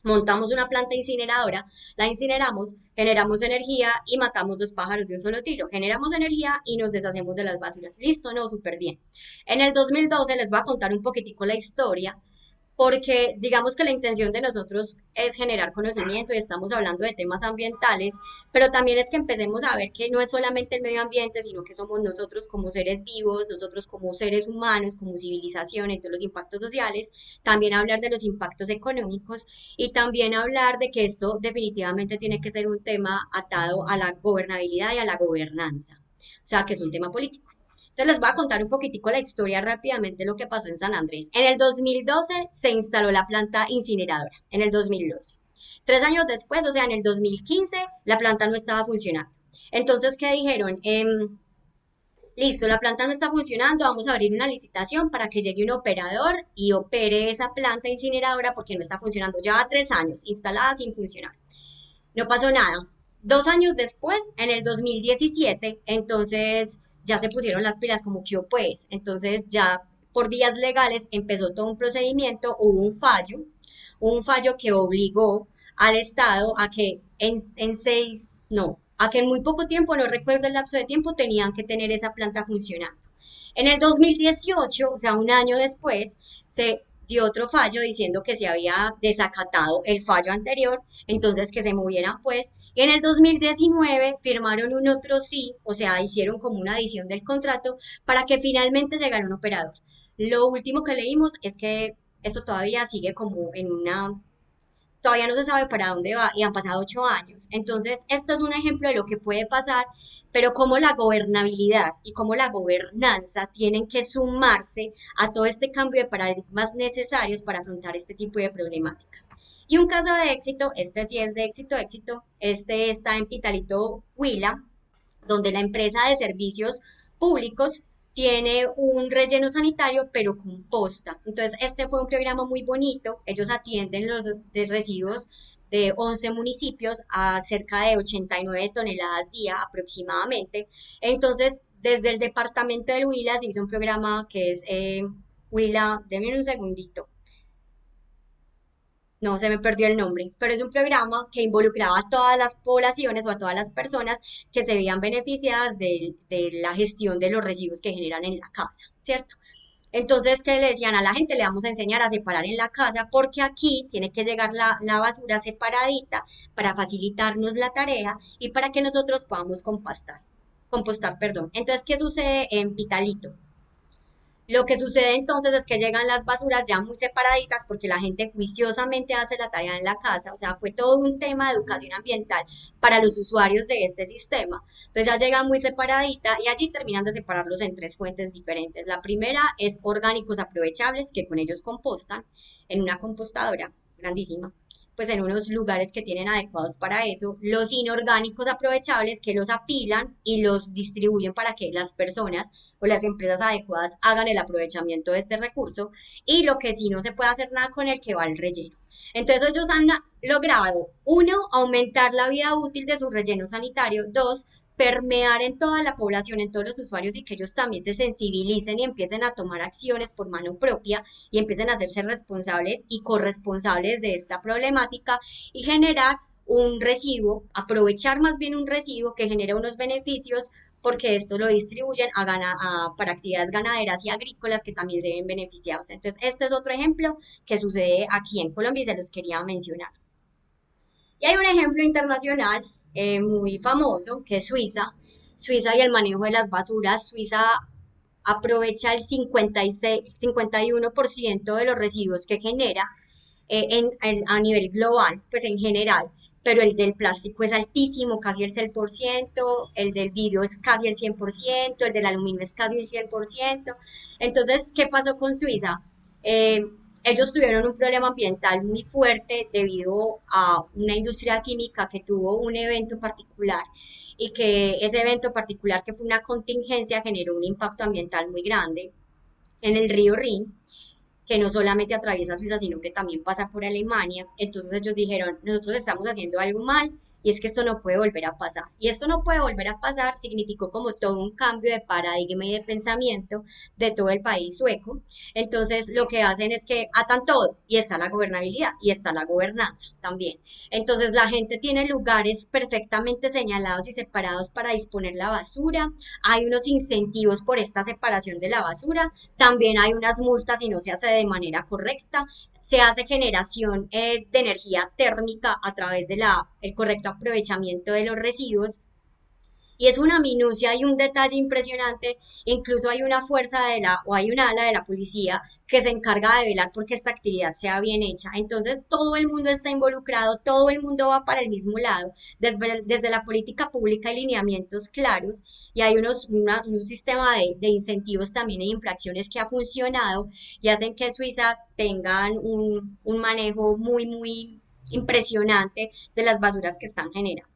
Montamos una planta incineradora, la incineramos, generamos energía y matamos dos pájaros de un solo tiro. Generamos energía y nos deshacemos de las basuras. Listo, no, súper bien. En el 2012 les voy a contar un poquitico la historia porque digamos que la intención de nosotros es generar conocimiento y estamos hablando de temas ambientales, pero también es que empecemos a ver que no es solamente el medio ambiente, sino que somos nosotros como seres vivos, nosotros como seres humanos, como civilización, entonces los impactos sociales, también hablar de los impactos económicos y también hablar de que esto definitivamente tiene que ser un tema atado a la gobernabilidad y a la gobernanza, o sea, que es un tema político. Entonces les voy a contar un poquitico la historia rápidamente de lo que pasó en San Andrés. En el 2012 se instaló la planta incineradora, en el 2012. 3 años después, o sea, en el 2015, la planta no estaba funcionando. Entonces, ¿qué dijeron? Listo, la planta no está funcionando, vamos a abrir una licitación para que llegue un operador y opere esa planta incineradora porque no está funcionando. Lleva 3 años instalada sin funcionar. No pasó nada. 2 años después, en el 2017, entonces ya se pusieron las pilas como que pues, entonces ya por vías legales empezó todo un procedimiento, hubo un fallo que obligó al Estado a que en seis, no, a que en muy poco tiempo, no recuerdo el lapso de tiempo, tenían que tener esa planta funcionando. En el 2018, o sea, un año después, se dio otro fallo diciendo que se había desacatado el fallo anterior, entonces que se movieran pues. Y en el 2019 firmaron un otro sí, o sea, hicieron como una adición del contrato para que finalmente llegara un operador. Lo último que leímos es que esto todavía sigue como en una, todavía no se sabe para dónde va y han pasado 8 años. Entonces, esto es un ejemplo de lo que puede pasar, pero cómo la gobernabilidad y cómo la gobernanza tienen que sumarse a todo este cambio de paradigmas necesarios para afrontar este tipo de problemáticas. Y un caso de éxito, este sí es de éxito, éxito, este está en Pitalito, Huila, donde la empresa de servicios públicos tiene un relleno sanitario, pero composta. Entonces, este fue un programa muy bonito. Ellos atienden los de residuos de 11 municipios a cerca de 89 toneladas día aproximadamente. Entonces, desde el departamento del Huila se hizo un programa que es Huila, denme un segundito, no se me perdió el nombre, pero es un programa que involucraba a todas las poblaciones o a todas las personas que se veían beneficiadas de la gestión de los residuos que generan en la casa, ¿cierto? Entonces, ¿qué le decían a la gente? Le vamos a enseñar a separar en la casa porque aquí tiene que llegar la basura separadita para facilitarnos la tarea y para que nosotros podamos compostar, perdón. Entonces, ¿qué sucede en Pitalito? Lo que sucede entonces es que llegan las basuras ya muy separaditas porque la gente juiciosamente hace la tarea en la casa, o sea, fue todo un tema de educación ambiental para los usuarios de este sistema. Entonces ya llega muy separadita y allí terminan de separarlos en tres fuentes diferentes. La primera es orgánicos aprovechables que con ellos compostan en una compostadora grandísima, pues en unos lugares que tienen adecuados para eso, los inorgánicos aprovechables que los apilan y los distribuyen para que las personas o las empresas adecuadas hagan el aprovechamiento de este recurso, y lo que sí no se puede hacer nada con el que va al relleno. Entonces ellos han logrado, uno, aumentar la vida útil de su relleno sanitario, dos, permear en toda la población, en todos los usuarios y que ellos también se sensibilicen y empiecen a tomar acciones por mano propia y empiecen a hacerse responsables y corresponsables de esta problemática y generar un residuo, aprovechar más bien un residuo que genera unos beneficios porque esto lo distribuyen para actividades ganaderas y agrícolas que también se ven beneficiados. Entonces, este es otro ejemplo que sucede aquí en Colombia y se los quería mencionar. Y hay un ejemplo internacional muy famoso que es Suiza. Suiza y el manejo de las basuras. Suiza aprovecha el 56, 51% de los residuos que genera a nivel global, pues en general, pero el del plástico es altísimo, casi el 6%, el del vidrio es casi el 100%, el del aluminio es casi el 100%. Entonces, ¿qué pasó con Suiza? Eh, Ellos tuvieron un problema ambiental muy fuerte debido a una industria química que tuvo un evento particular y que ese evento particular, que fue una contingencia, generó un impacto ambiental muy grande en el río Rin, que no solamente atraviesa Suiza, sino que también pasa por Alemania. Entonces ellos dijeron, nosotros estamos haciendo algo mal, y es que esto no puede volver a pasar. Y esto no puede volver a pasar significó como todo un cambio de paradigma y de pensamiento de todo el país sueco. Entonces, lo que hacen es que atan todo y está la gobernabilidad y está la gobernanza también. Entonces, la gente tiene lugares perfectamente señalados y separados para disponer la basura. Hay unos incentivos por esta separación de la basura. También hay unas multas si no se hace de manera correcta. Se hace generación de energía térmica a través de el correcto aprovechamiento de los residuos. Y es una minucia y un detalle impresionante. Incluso hay una fuerza o hay una ala de la policía que se encarga de velar porque esta actividad sea bien hecha. Entonces todo el mundo está involucrado, todo el mundo va para el mismo lado, desde la política pública hay lineamientos claros y hay un sistema de incentivos también e infracciones que ha funcionado y hacen que Suiza tengan un manejo muy, muy impresionante de las basuras que están generando.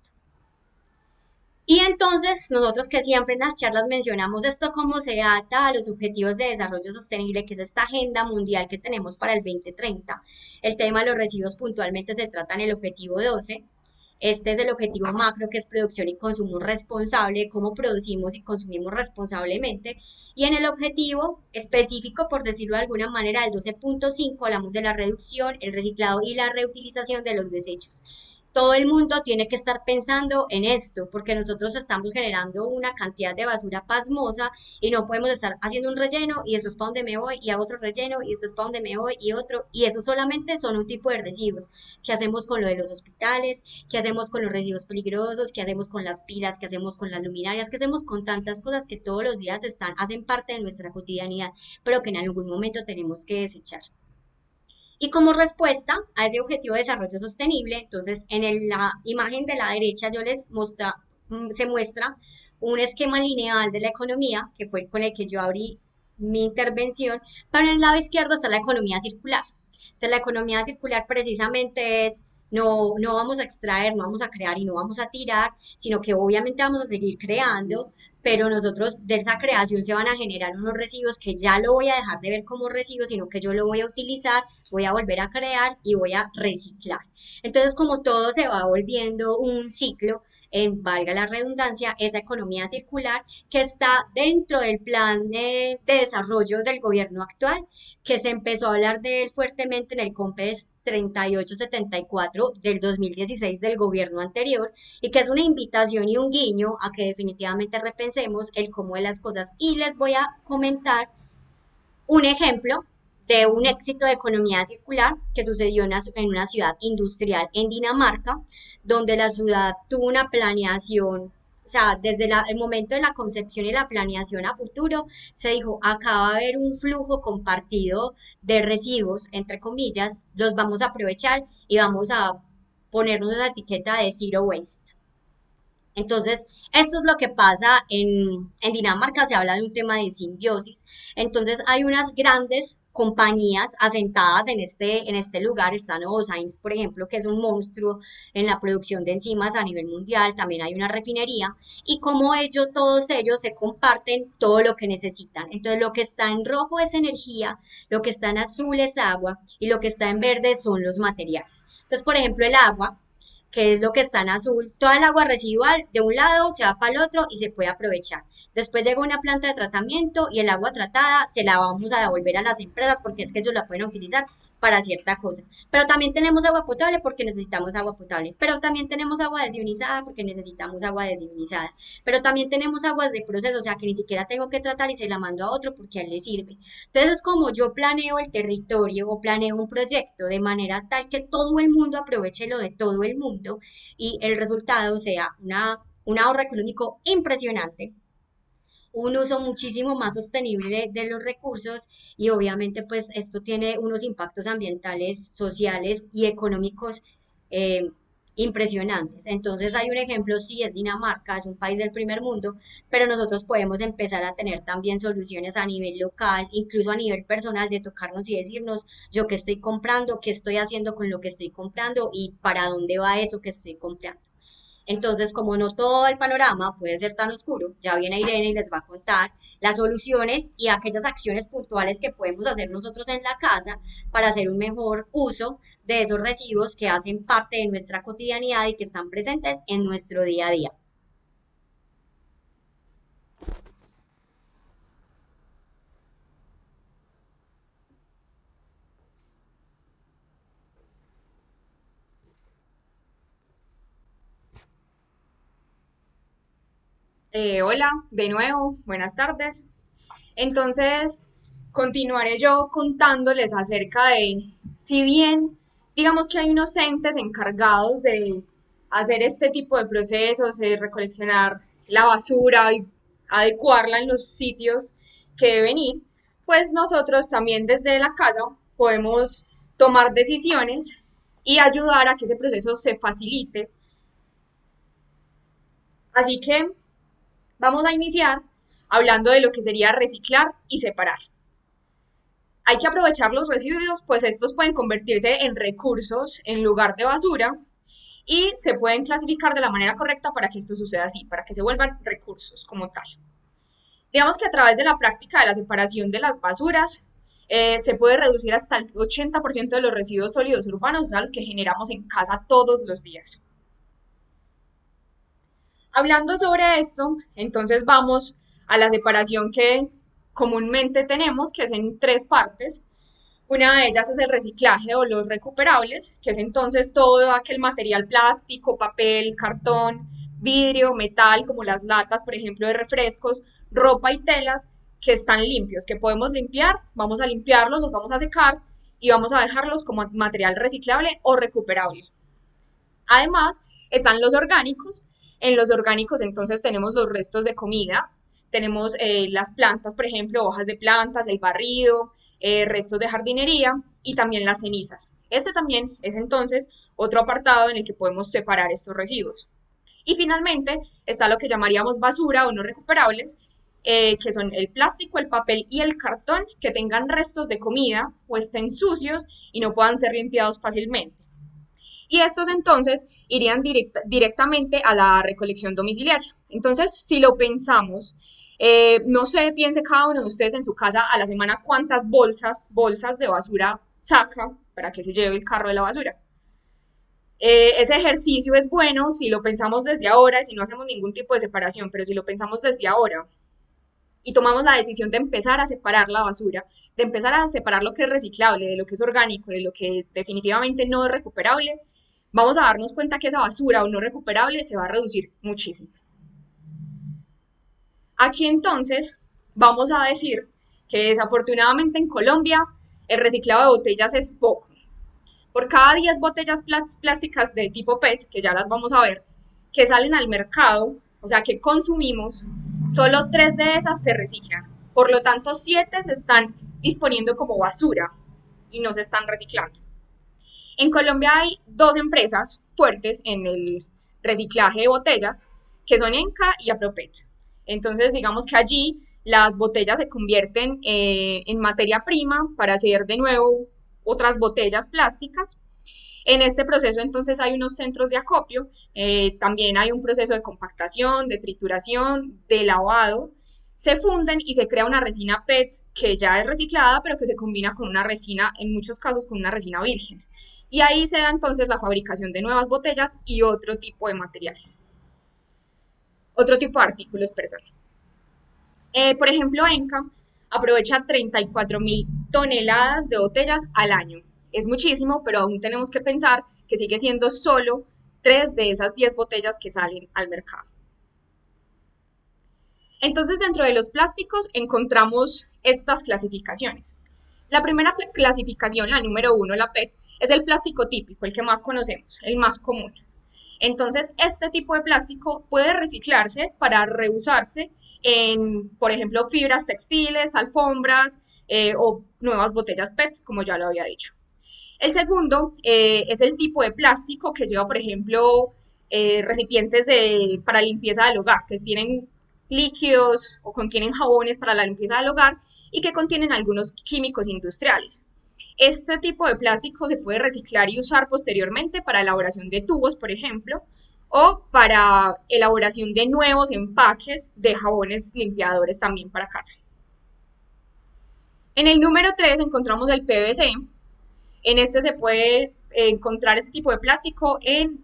Y entonces nosotros que siempre en las charlas mencionamos esto cómo se ata a los objetivos de desarrollo sostenible, que es esta agenda mundial que tenemos para el 2030. El tema de los residuos puntualmente se trata en el objetivo 12. Este es el objetivo macro, que es producción y consumo responsable, cómo producimos y consumimos responsablemente. Y en el objetivo específico, por decirlo de alguna manera, el 12.5 hablamos de la reducción, el reciclado y la reutilización de los desechos. Todo el mundo tiene que estar pensando en esto, porque nosotros estamos generando una cantidad de basura pasmosa y no podemos estar haciendo un relleno y después para donde me voy y a otro relleno y después para donde me voy y otro. Y eso solamente son un tipo de residuos. ¿Qué hacemos con lo de los hospitales? ¿Qué hacemos con los residuos peligrosos? ¿Qué hacemos con las pilas? ¿Qué hacemos con las luminarias? ¿Qué hacemos con tantas cosas que todos los días hacen parte de nuestra cotidianidad, pero que en algún momento tenemos que desechar? Y como respuesta a ese objetivo de desarrollo sostenible, entonces la imagen de la derecha se muestra un esquema lineal de la economía, que fue con el que yo abrí mi intervención, pero en el lado izquierdo está la economía circular. Entonces la economía circular precisamente es no vamos a extraer, no vamos a crear y no vamos a tirar, sino que obviamente vamos a seguir creando, pero nosotros de esa creación se van a generar unos residuos que ya lo voy a dejar de ver como residuos, sino que yo lo voy a utilizar, voy a volver a crear y voy a reciclar. Entonces, como todo se va volviendo un ciclo, valga la redundancia, esa economía circular que está dentro del plan de desarrollo del gobierno actual, que se empezó a hablar de él fuertemente en el COMPES 3874 del 2016 del gobierno anterior, y que es una invitación y un guiño a que definitivamente repensemos el cómo de las cosas. Y les voy a comentar un ejemplo de un éxito de economía circular que sucedió en una ciudad industrial en Dinamarca, donde la ciudad tuvo una planeación, o sea, desde el momento de la concepción y la planeación a futuro, se dijo, acá va a haber un flujo compartido de residuos, entre comillas, los vamos a aprovechar y vamos a ponernos la etiqueta de zero waste. Entonces, esto es lo que pasa en Dinamarca, se habla de un tema de simbiosis. Entonces, hay unas grandes compañías asentadas en este lugar, está Novozymes, por ejemplo, que es un monstruo en la producción de enzimas a nivel mundial, también hay una refinería, y como todos ellos se comparten todo lo que necesitan. Entonces, lo que está en rojo es energía, lo que está en azul es agua, y lo que está en verde son los materiales. Entonces, por ejemplo, el agua, que es lo que está en azul. Toda el agua residual de un lado se va para el otro y se puede aprovechar. Después llega una planta de tratamiento y el agua tratada se la vamos a devolver a las empresas porque es que ellos la pueden utilizar para cierta cosa. Pero también tenemos agua potable porque necesitamos agua potable. Pero también tenemos agua desionizada porque necesitamos agua desionizada. Pero también tenemos aguas de proceso, o sea que ni siquiera tengo que tratar y se la mando a otro porque a él le sirve. Entonces es como yo planeo el territorio o planeo un proyecto de manera tal que todo el mundo aproveche lo de todo el mundo y el resultado sea un ahorro económico impresionante, un uso muchísimo más sostenible de los recursos y obviamente pues esto tiene unos impactos ambientales, sociales y económicos eh, impresionantes. Entonces hay un ejemplo, sí es Dinamarca, es un país del primer mundo, pero nosotros podemos empezar a tener también soluciones a nivel local, incluso a nivel personal, de tocarnos y decirnos yo qué estoy comprando, qué estoy haciendo con lo que estoy comprando y para dónde va eso que estoy comprando. Entonces, como no todo el panorama puede ser tan oscuro, ya viene Irene y les va a contar las soluciones y aquellas acciones puntuales que podemos hacer nosotros en la casa para hacer un mejor uso de esos residuos que hacen parte de nuestra cotidianidad y que están presentes en nuestro día a día. Hola, de nuevo, buenas tardes. Entonces, continuaré yo contándoles acerca de, si bien digamos que hay unos entes encargados de hacer este tipo de procesos, de recoleccionar la basura y adecuarla en los sitios que deben ir, pues nosotros también desde la casa podemos tomar decisiones y ayudar a que ese proceso se facilite. Así que vamos a iniciar hablando de lo que sería reciclar y separar. Hay que aprovechar los residuos, pues estos pueden convertirse en recursos en lugar de basura y se pueden clasificar de la manera correcta para que esto suceda así, para que se vuelvan recursos como tal. Digamos que a través de la práctica de la separación de las basuras, se puede reducir hasta el 80% de los residuos sólidos urbanos, o sea, los que generamos en casa todos los días. Hablando sobre esto, entonces vamos a la separación que comúnmente tenemos, que es en tres partes. Una de ellas es el reciclaje o los recuperables, que es entonces todo aquel material plástico, papel, cartón, vidrio, metal, como las latas, por ejemplo, de refrescos, ropa y telas, que están limpios, que podemos limpiar, vamos a limpiarlos, los vamos a secar y vamos a dejarlos como material reciclable o recuperable. Además, están los orgánicos. En los orgánicos entonces tenemos los restos de comida, tenemos las plantas, por ejemplo, hojas de plantas, el barrido, restos de jardinería y también las cenizas. Este también es entonces otro apartado en el que podemos separar estos residuos. Y finalmente está lo que llamaríamos basura o no recuperables, que son el plástico, el papel y el cartón que tengan restos de comida o estén sucios y no puedan ser limpiados fácilmente. Y estos entonces irían directamente a la recolección domiciliaria. Entonces, si lo pensamos, no sé, piense cada uno de ustedes en su casa a la semana cuántas bolsas de basura saca para que se lleve el carro de la basura. Ese ejercicio es bueno si lo pensamos desde ahora, si no hacemos ningún tipo de separación, pero si lo pensamos desde ahora y tomamos la decisión de empezar a separar la basura, de empezar a separar lo que es reciclable, de lo que es orgánico, de lo que definitivamente no es recuperable, vamos a darnos cuenta que esa basura o no recuperable se va a reducir muchísimo. Aquí entonces vamos a decir que desafortunadamente en Colombia el reciclado de botellas es poco. Por cada 10 botellas plásticas de tipo PET, que ya las vamos a ver, que salen al mercado, o sea, que consumimos, solo 3 de esas se reciclan. Por lo tanto, 7 se están disponiendo como basura y no se están reciclando. En Colombia hay dos empresas fuertes en el reciclaje de botellas, que son Enca y Apropet. Entonces, digamos que allí las botellas se convierten en materia prima para hacer de nuevo otras botellas plásticas. En este proceso entonces hay unos centros de acopio, también hay un proceso de compactación, de trituración, de lavado. Se funden y se crea una resina PET que ya es reciclada, pero que se combina con una resina, en muchos casos con una resina virgen. Y ahí se da entonces la fabricación de nuevas botellas y otro tipo de materiales. Otro tipo de artículos, perdón. Por ejemplo, Enca aprovecha 34.000 toneladas de botellas al año. Es muchísimo, pero aún tenemos que pensar que sigue siendo solo 3 de esas 10 botellas que salen al mercado. Entonces, dentro de los plásticos encontramos estas clasificaciones. La primera clasificación, la número 1, la PET, es el plástico típico, el que más conocemos, el más común. Entonces, este tipo de plástico puede reciclarse para reusarse en, por ejemplo, fibras textiles, alfombras o nuevas botellas PET, como ya lo había dicho. El segundo es el tipo de plástico que lleva, por ejemplo, recipientes para limpieza del hogar, que tienen líquidos o contienen jabones para la limpieza del hogar y que contienen algunos químicos industriales. Este tipo de plástico se puede reciclar y usar posteriormente para elaboración de tubos, por ejemplo, o para elaboración de nuevos empaques de jabones limpiadores también para casa. En el número 3 encontramos el PVC. En este se puede encontrar este tipo de plástico en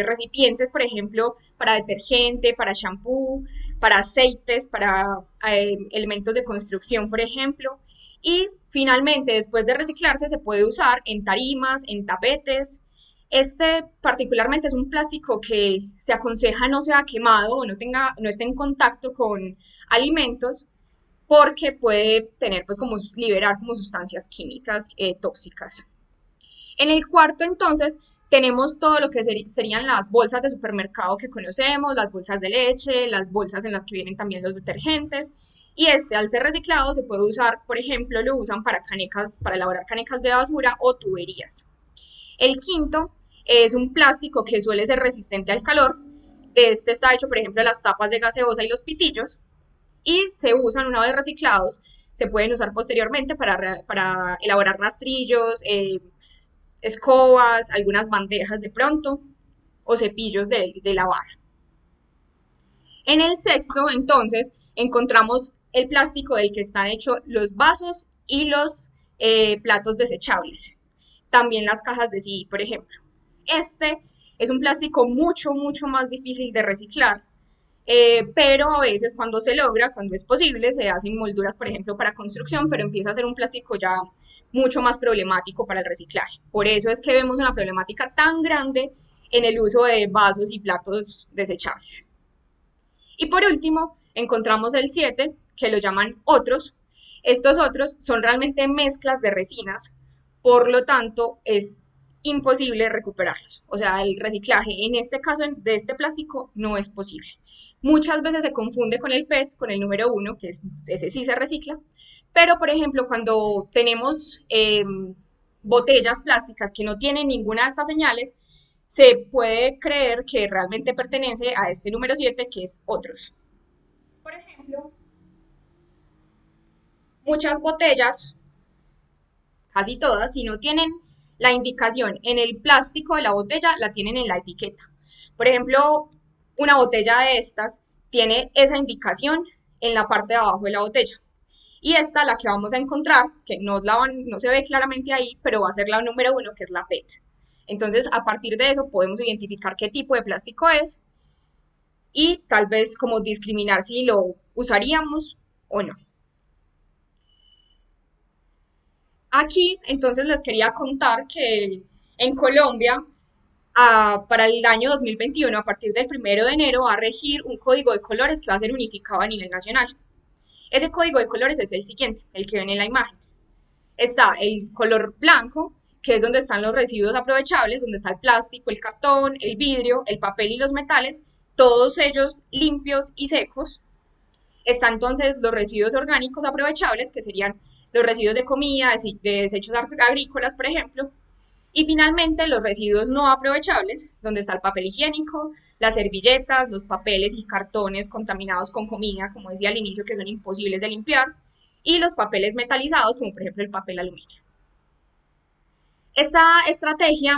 recipientes, por ejemplo, para detergente, para shampoo, para aceites, para elementos de construcción, por ejemplo. Y finalmente, después de reciclarse, se puede usar en tarimas, en tapetes. Este particularmente es un plástico que se aconseja no sea quemado o no esté en contacto con alimentos porque puede tener, pues, como liberar como sustancias químicas tóxicas. En el cuarto, entonces, tenemos todo lo que serían las bolsas de supermercado que conocemos, las bolsas de leche, las bolsas en las que vienen también los detergentes. Y este, al ser reciclado, se puede usar, por ejemplo, lo usan para canecas, para elaborar canecas de basura o tuberías. El quinto es un plástico que suele ser resistente al calor. De este está hecho, por ejemplo, las tapas de gaseosa y los pitillos. Y se usan una vez reciclados, se pueden usar posteriormente para elaborar rastrillos, escobas, algunas bandejas de pronto o cepillos de lavar. En el sexto, entonces, encontramos el plástico del que están hechos los vasos y los platos desechables. También las cajas de CD, por ejemplo. Este es un plástico mucho, mucho más difícil de reciclar, pero a veces cuando se logra, cuando es posible, se hacen molduras, por ejemplo, para construcción, pero empieza a ser un plástico ya mucho más problemático para el reciclaje. Por eso es que vemos una problemática tan grande en el uso de vasos y platos desechables. Y por último, encontramos el 7, que lo llaman otros. Estos otros son realmente mezclas de resinas, por lo tanto es imposible recuperarlos. O sea, el reciclaje en este caso de este plástico no es posible. Muchas veces se confunde con el PET, con el número 1, que ese sí se recicla, pero por ejemplo cuando tenemos botellas plásticas que no tienen ninguna de estas señales, se puede creer que realmente pertenece a este número 7, que es otros. Por ejemplo, muchas botellas, casi todas, si no tienen la indicación en el plástico de la botella, la tienen en la etiqueta. Por ejemplo, una botella de estas tiene esa indicación en la parte de abajo de la botella. Y esta, la que vamos a encontrar, que no se ve claramente ahí, pero va a ser la número 1, que es la PET. Entonces, a partir de eso podemos identificar qué tipo de plástico es y tal vez como discriminar si lo usaríamos o no. Aquí, entonces, les quería contar que en Colombia, para el año 2021, a partir del 1 de enero, va a regir un código de colores que va a ser unificado a nivel nacional. Ese código de colores es el siguiente, el que ven en la imagen. Está el color blanco, que es donde están los residuos aprovechables, donde está el plástico, el cartón, el vidrio, el papel y los metales, todos ellos limpios y secos. Están entonces los residuos orgánicos aprovechables, que serían los residuos de comida, de desechos agrícolas, por ejemplo. Y finalmente los residuos no aprovechables, donde está el papel higiénico, las servilletas, los papeles y cartones contaminados con comida, como decía al inicio, que son imposibles de limpiar, y los papeles metalizados, como por ejemplo el papel aluminio. Esta estrategia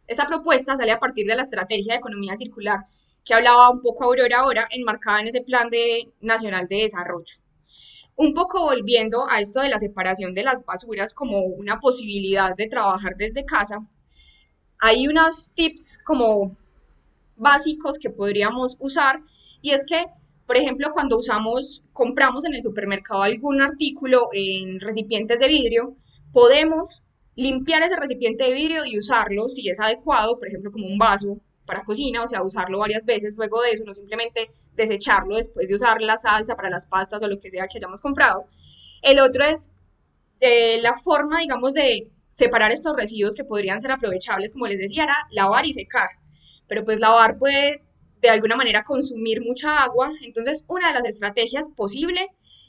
esta propuesta sale a partir de la estrategia de economía circular que hablaba un poco Aurora ahora, enmarcada en ese plan nacional de desarrollo. Un poco volviendo a esto de la separación de las basuras como una posibilidad de trabajar desde casa, hay unos tips como básicos que podríamos usar, y es que, por ejemplo, cuando compramos en el supermercado algún artículo en recipientes de vidrio, podemos limpiar ese recipiente de vidrio y usarlo si es adecuado, por ejemplo, como un vaso para cocina, o sea, usarlo varias veces luego de eso, no simplemente desecharlo después de usar la salsa para las pastas o lo que sea que hayamos comprado. El otro es la forma, digamos, de separar estos residuos que podrían ser aprovechables, como les decía, era lavar y secar, pero pues lavar puede de alguna manera consumir mucha agua, entonces una de las estrategias posibles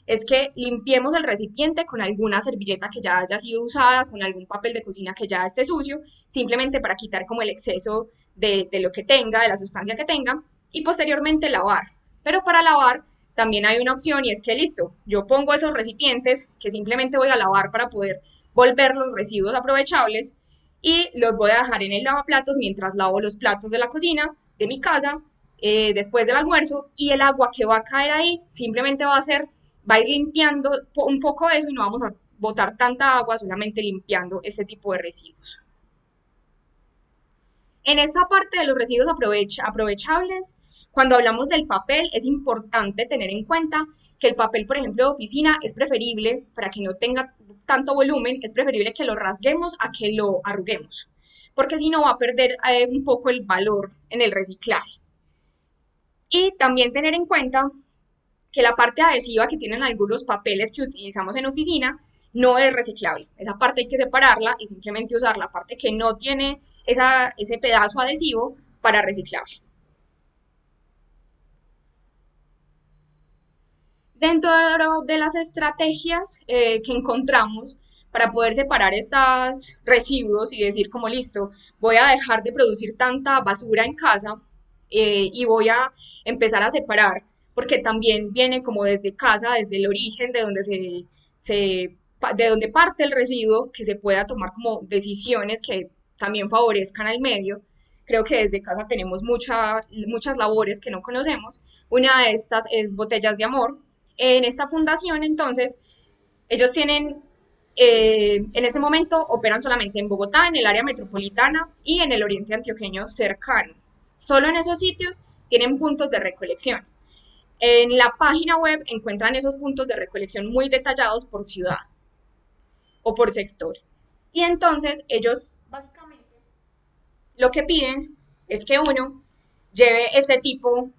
es que limpiemos el recipiente con alguna servilleta que ya haya sido usada, con algún papel de cocina que ya esté sucio, simplemente para quitar como el exceso de lo que tenga, de la sustancia que tenga, y posteriormente lavar. Pero para lavar también hay una opción y es que listo, yo pongo esos recipientes que simplemente voy a lavar para poder volver los residuos aprovechables y los voy a dejar en el lavaplatos mientras lavo los platos de la cocina de mi casa después del almuerzo, y el agua que va a caer ahí simplemente va a ir limpiando un poco eso y no vamos a botar tanta agua, solamente limpiando este tipo de residuos. En esta parte de los residuos aprovechables, cuando hablamos del papel, es importante tener en cuenta que el papel, por ejemplo, de oficina es preferible, para que no tenga tanto volumen, es preferible que lo rasguemos a que lo arruguemos, porque si no va a perder un poco el valor en el reciclaje. Y también tener en cuenta que la parte adhesiva que tienen algunos papeles que utilizamos en oficina no es reciclable. Esa parte hay que separarla y simplemente usar la parte que no tiene ese pedazo adhesivo para reciclable. Dentro de las estrategias que encontramos para poder separar estos residuos y decir como listo, voy a dejar de producir tanta basura en casa y voy a empezar a separar, porque también viene como desde casa, desde el origen, de donde parte el residuo, que se pueda tomar como decisiones que también favorezcan al medio. Creo que desde casa tenemos muchas labores que no conocemos. Una de estas es Botellas de Amor. En esta fundación, entonces, ellos tienen, en este momento, operan solamente en Bogotá, en el área metropolitana y en el oriente antioqueño cercano. Solo en esos sitios tienen puntos de recolección. En la página web encuentran esos puntos de recolección muy detallados por ciudad o por sector. Y entonces ellos básicamente lo que piden es que uno lleve este tipo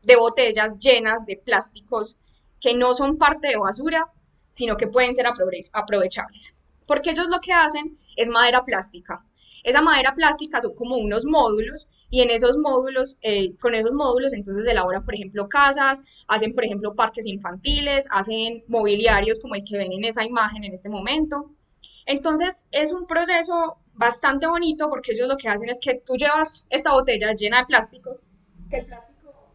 de botellas llenas de plásticos que no son parte de basura, sino que pueden ser aprovechables. Porque ellos lo que hacen es madera plástica. Esa madera plástica son como unos módulos y en esos módulos, con esos módulos entonces elaboran, por ejemplo, casas, hacen, por ejemplo, parques infantiles, hacen mobiliarios como el que ven en esa imagen en este momento. Entonces es un proceso bastante bonito porque ellos lo que hacen es que tú llevas esta botella llena de plásticos, que el plástico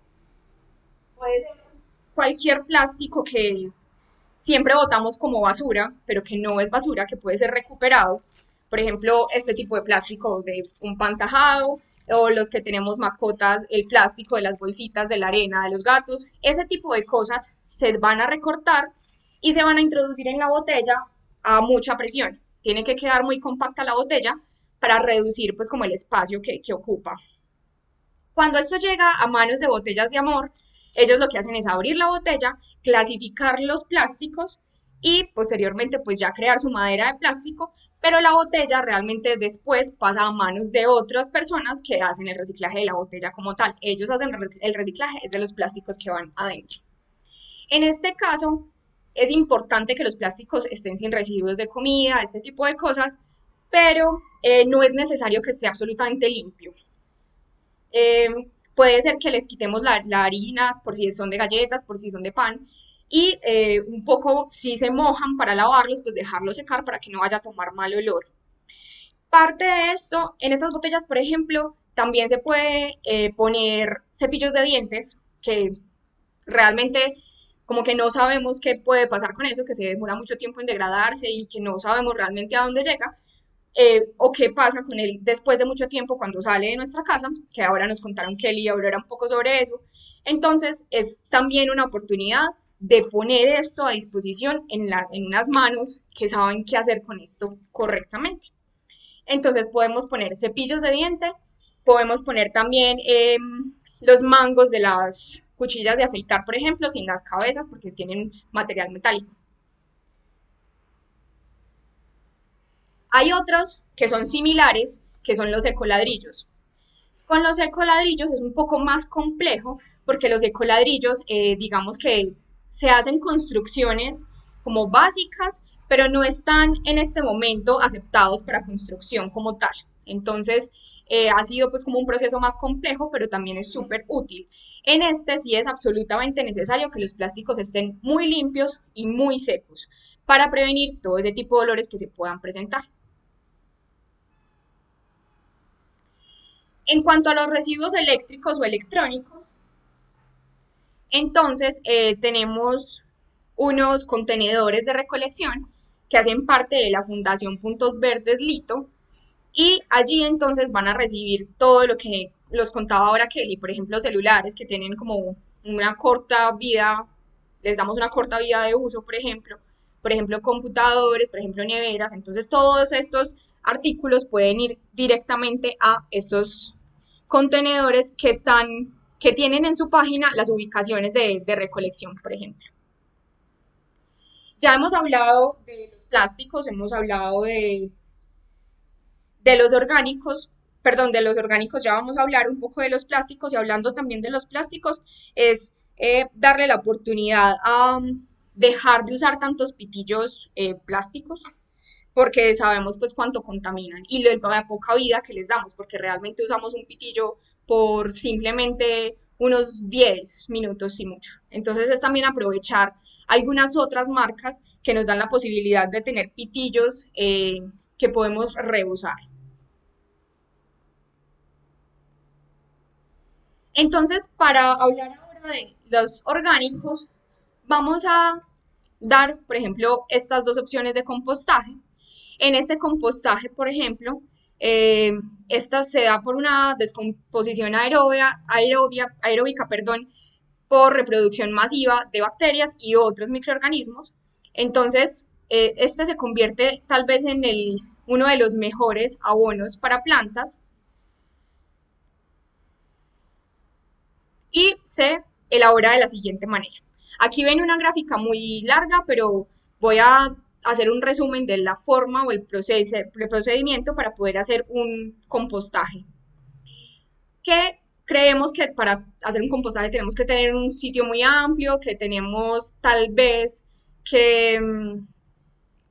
puede ser cualquier plástico que siempre botamos como basura, pero que no es basura, que puede ser recuperado. Por ejemplo, este tipo de plástico de un pan tajado, o los que tenemos mascotas, el plástico de las bolsitas de la arena de los gatos. Ese tipo de cosas se van a recortar y se van a introducir en la botella a mucha presión. Tiene que quedar muy compacta la botella para reducir pues como el espacio que ocupa. Cuando esto llega a manos de Botellas de Amor, ellos lo que hacen es abrir la botella, clasificar los plásticos y posteriormente pues ya crear su madera de plástico, pero la botella realmente después pasa a manos de otras personas que hacen el reciclaje de la botella como tal. Ellos hacen el reciclaje es de los plásticos que van adentro. En este caso, es importante que los plásticos estén sin residuos de comida, este tipo de cosas, pero no es necesario que esté absolutamente limpio. Eh, Puede ser que les quitemos la harina por si son de galletas, por si son de pan, y un poco si se mojan para lavarlos, pues dejarlos secar para que no vaya a tomar mal olor. Parte de esto, en estas botellas, por ejemplo, también se puede poner cepillos de dientes, que realmente como que no sabemos qué puede pasar con eso, que se demora mucho tiempo en degradarse y que no sabemos realmente a dónde llega, o qué pasa con él después de mucho tiempo cuando sale de nuestra casa, que ahora nos contaron Kelly y Aurora un poco sobre eso. Entonces es también una oportunidad de poner esto a disposición en unas manos que saben qué hacer con esto correctamente. Entonces podemos poner cepillos de diente, podemos poner también los mangos de las cuchillas de afeitar, por ejemplo, sin las cabezas porque tienen material metálico. Hay otros que son similares, que son los ecoladrillos. Con los ecoladrillos es un poco más complejo porque los ecoladrillos, digamos que se hacen construcciones como básicas, pero no están en este momento aceptados para construcción como tal. Entonces, ha sido pues como un proceso más complejo, pero también es súper útil. En este sí es absolutamente necesario que los plásticos estén muy limpios y muy secos para prevenir todo ese tipo de olores que se puedan presentar. En cuanto a los residuos eléctricos o electrónicos, entonces tenemos unos contenedores de recolección que hacen parte de la Fundación Puntos Verdes Lito, y allí entonces van a recibir todo lo que los contaba ahora Kelly, por ejemplo, celulares que tienen como una corta vida, les damos una corta vida de uso, por ejemplo, computadores, por ejemplo, neveras, entonces todos estos artículos pueden ir directamente a estos contenedores que tienen en su página las ubicaciones de recolección, por ejemplo. Ya hemos hablado de los plásticos, hemos hablado de los orgánicos, perdón, de los orgánicos ya vamos a hablar un poco de los plásticos y hablando también de los plásticos es darle la oportunidad a dejar de usar tantos pitillos plásticos porque sabemos pues cuánto contaminan y la poca vida que les damos porque realmente usamos un pitillo por simplemente unos 10 minutos y mucho. Entonces es también aprovechar algunas otras marcas que nos dan la posibilidad de tener pitillos que podemos reusar. Entonces, para hablar ahora de los orgánicos, vamos a dar, por ejemplo, estas dos opciones de compostaje. En este compostaje, por ejemplo, esta se da por una descomposición aeróbica, perdón, por reproducción masiva de bacterias y otros microorganismos. Entonces, este se convierte tal vez en uno de los mejores abonos para plantas y se elabora de la siguiente manera. Aquí ven una gráfica muy larga, pero voy a hacer un resumen de la forma o el procedimiento para poder hacer un compostaje. Que creemos que para hacer un compostaje tenemos que tener un sitio muy amplio, que tenemos tal vez que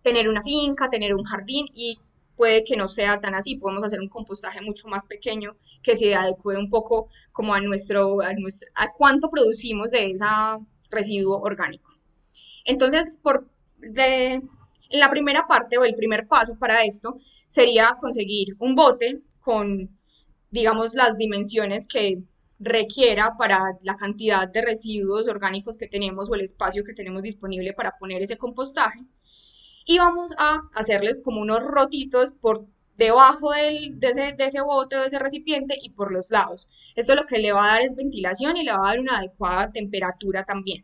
tener una finca, tener un jardín y puede que no sea tan así, podemos hacer un compostaje mucho más pequeño que se adecue un poco como a cuánto producimos de ese residuo orgánico. Entonces, la primera parte o el primer paso para esto sería conseguir un bote con, digamos, las dimensiones que requiera para la cantidad de residuos orgánicos que tenemos o el espacio que tenemos disponible para poner ese compostaje y vamos a hacerles como unos rotitos por debajo de ese bote o de ese recipiente y por los lados. Esto lo que le va a dar es ventilación y le va a dar una adecuada temperatura también.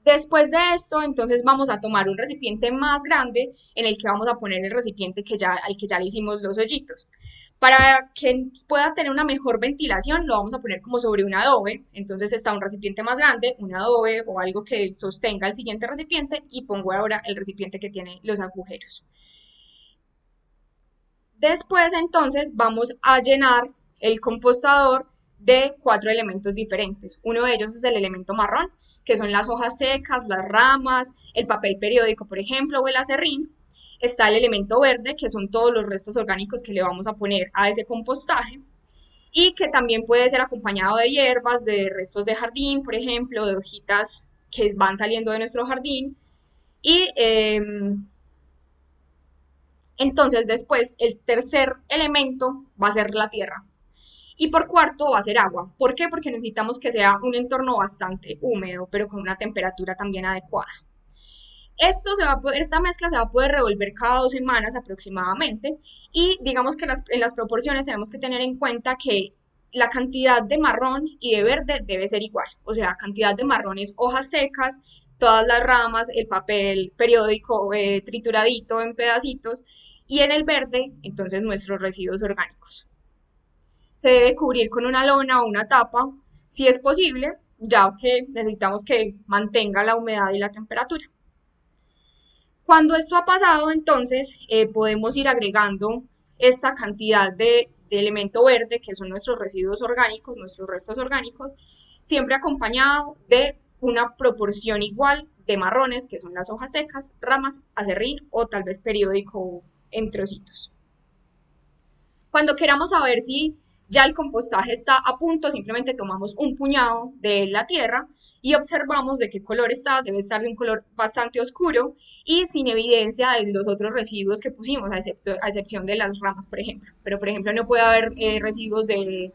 Después de esto, entonces vamos a tomar un recipiente más grande en el que vamos a poner el recipiente al que ya le hicimos los hoyitos. Para que pueda tener una mejor ventilación, lo vamos a poner como sobre un adobe. Entonces está un recipiente más grande, un adobe o algo que sostenga el siguiente recipiente y pongo ahora el recipiente que tiene los agujeros. Después entonces vamos a llenar el compostador de 4 elementos diferentes. Uno de ellos es el elemento marrón, que son las hojas secas, las ramas, el papel periódico, por ejemplo, o el acerrín. Está el elemento verde, que son todos los restos orgánicos que le vamos a poner a ese compostaje y que también puede ser acompañado de hierbas, de restos de jardín, por ejemplo, de hojitas que van saliendo de nuestro jardín. Y entonces después el tercer elemento va a ser la tierra. Y por cuarto va a ser agua. ¿Por qué? Porque necesitamos que sea un entorno bastante húmedo, pero con una temperatura también adecuada. Esta mezcla se va a poder revolver cada 2 semanas aproximadamente y digamos que en las proporciones tenemos que tener en cuenta que la cantidad de marrón y de verde debe ser igual. O sea, cantidad de marrón es hojas secas, todas las ramas, el papel periódico trituradito en pedacitos y en el verde, entonces nuestros residuos orgánicos. Se debe cubrir con una lona o una tapa, si es posible, ya que necesitamos que mantenga la humedad y la temperatura. Cuando esto ha pasado, entonces podemos ir agregando esta cantidad de elemento verde, que son nuestros residuos orgánicos, nuestros restos orgánicos, siempre acompañado de una proporción igual de marrones, que son las hojas secas, ramas, acerrín o tal vez periódico en trocitos. Cuando queramos saber si ya el compostaje está a punto, simplemente tomamos un puñado de la tierra y observamos de qué color está, debe estar de un color bastante oscuro y sin evidencia de los otros residuos que pusimos, a excepción de las ramas, por ejemplo. Pero, por ejemplo, no puede haber residuos de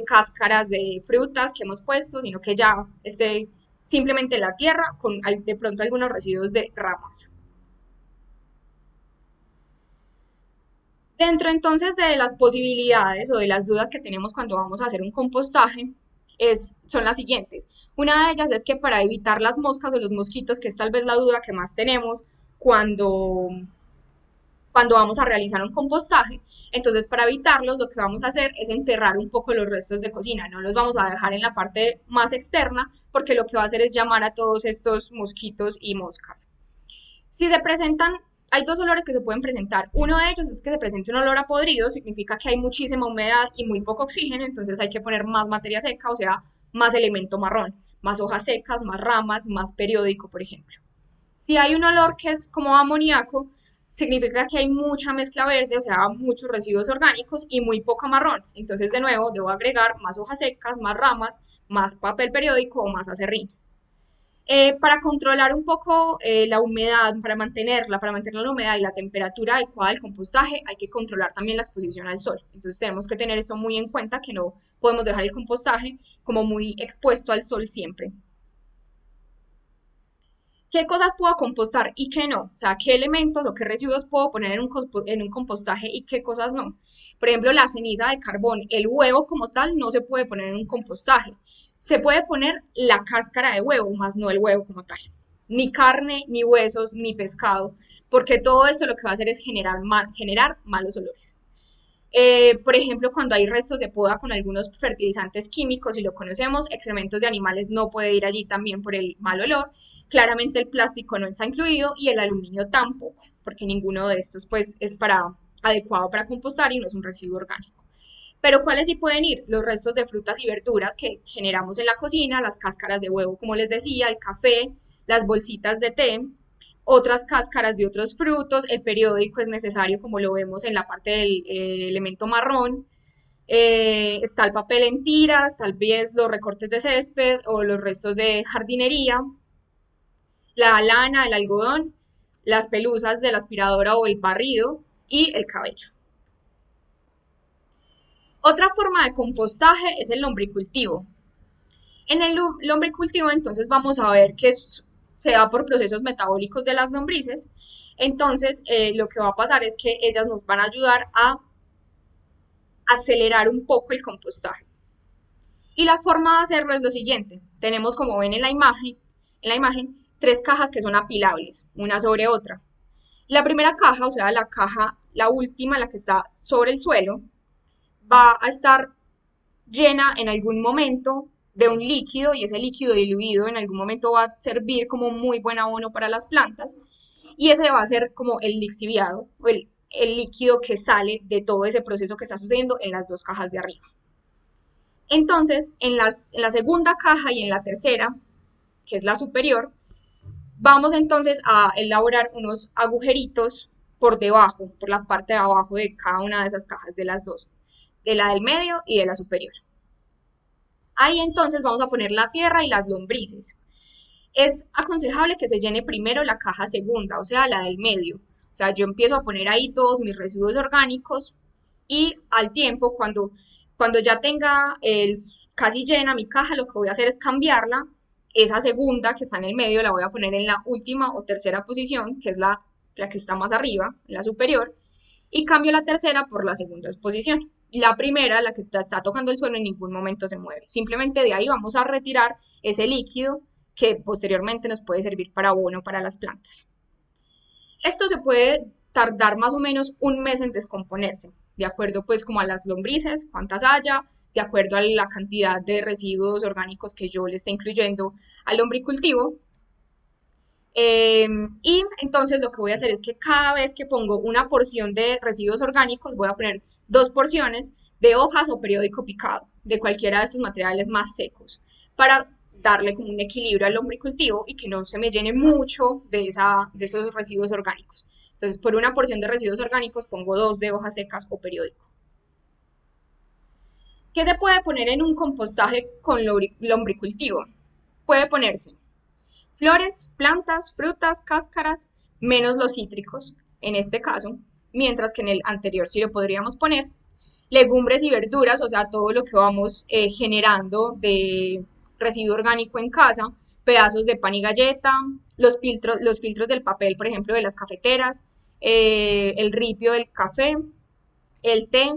cáscaras de frutas que hemos puesto, sino que ya esté simplemente la tierra con de pronto algunos residuos de ramas. Dentro entonces de las posibilidades o de las dudas que tenemos cuando vamos a hacer un compostaje son las siguientes. Una de ellas es que para evitar las moscas o los mosquitos, que es tal vez la duda que más tenemos cuando, cuando vamos a realizar un compostaje, entonces para evitarlos lo que vamos a hacer es enterrar un poco los restos de cocina, no los vamos a dejar en la parte más externa porque lo que va a hacer es llamar a todos estos mosquitos y moscas. Si se presentan, hay dos olores que se pueden presentar. Uno de ellos es que se presente un olor a podrido, significa que hay muchísima humedad y muy poco oxígeno, entonces hay que poner más materia seca, o sea, más elemento marrón, más hojas secas, más ramas, más periódico, por ejemplo. Si hay un olor que es como amoníaco, significa que hay mucha mezcla verde, o sea, muchos residuos orgánicos y muy poca marrón. Entonces, de nuevo, debo agregar más hojas secas, más ramas, más papel periódico o más acerrín. Para controlar un poco la humedad, para mantener la humedad y la temperatura adecuada del compostaje, hay que controlar también la exposición al sol. Entonces tenemos que tener esto muy en cuenta, que no podemos dejar el compostaje como muy expuesto al sol siempre. ¿Qué cosas puedo compostar y qué no? O sea, ¿qué elementos o qué residuos puedo poner en un compostaje y qué cosas no? Por ejemplo, la ceniza de carbón, el huevo como tal no se puede poner en un compostaje. Se puede poner la cáscara de huevo, más no el huevo como tal. Ni carne, ni huesos, ni pescado, porque todo esto lo que va a hacer es generar malos olores. Por ejemplo, cuando hay restos de poda con algunos fertilizantes químicos, si lo conocemos, excrementos de animales no puede ir allí también por el mal olor. Claramente el plástico no está incluido y el aluminio tampoco, porque ninguno de estos pues es adecuado para compostar y no es un residuo orgánico. Pero ¿cuáles sí pueden ir? Los restos de frutas y verduras que generamos en la cocina, las cáscaras de huevo, como les decía, el café, las bolsitas de té, otras cáscaras de otros frutos, el periódico es necesario como lo vemos en la parte del elemento marrón, está el papel en tiras, tal vez los recortes de césped o los restos de jardinería, la lana, el algodón, las pelusas de la aspiradora o el barrido y el cabello. Otra forma de compostaje es el lombricultivo. En el lombricultivo entonces vamos a ver que se da por procesos metabólicos de las lombrices. Entonces lo que va a pasar es que ellas nos van a ayudar a acelerar un poco el compostaje. Y la forma de hacerlo es lo siguiente. Tenemos, como ven en la imagen, tres cajas que son apilables, una sobre otra. La primera caja, o sea, la caja, la última, la que está sobre el suelo, va a estar llena en algún momento de un líquido y ese líquido diluido en algún momento va a servir como muy buen abono para las plantas y ese va a ser como el lixiviado o el líquido que sale de todo ese proceso que está sucediendo en las dos cajas de arriba. Entonces, en la segunda caja y en la tercera, que es la superior, vamos entonces a elaborar unos agujeritos por debajo, por la parte de abajo de cada una de esas cajas, de las dos, de la del medio y de la superior. Ahí entonces vamos a poner la tierra y las lombrices. Es aconsejable que se llene primero la caja segunda, o sea, la del medio. O sea, yo empiezo a poner ahí todos mis residuos orgánicos y al tiempo, cuando ya tenga casi llena mi caja, lo que voy a hacer es cambiarla. Esa segunda que está en el medio la voy a poner en la última o tercera posición, que es la que está más arriba, la superior, y cambio la tercera por la segunda posición. La primera, la que está tocando el suelo, en ningún momento se mueve. Simplemente de ahí vamos a retirar ese líquido que posteriormente nos puede servir para abono para las plantas. Esto se puede tardar más o menos un mes en descomponerse, de acuerdo pues como a las lombrices, cuántas haya, de acuerdo a la cantidad de residuos orgánicos que yo le esté incluyendo al lombricultivo. Y entonces lo que voy a hacer es que cada vez que pongo una porción de residuos orgánicos, voy a poner 2 porciones de hojas o periódico picado, de cualquiera de estos materiales más secos, para darle como un equilibrio al lombricultivo y que no se me llene mucho de esos residuos orgánicos. Entonces, por una porción de residuos orgánicos pongo 2 de hojas secas o periódico. ¿Qué se puede poner en un compostaje con lombricultivo? Puede ponerse flores, plantas, frutas, cáscaras, menos los cítricos, en este caso, mientras que en el anterior sí lo podríamos poner. Legumbres y verduras, o sea, todo lo que vamos generando de residuo orgánico en casa, pedazos de pan y galleta, los filtros del papel, por ejemplo, de las cafeteras, el ripio del café, el té,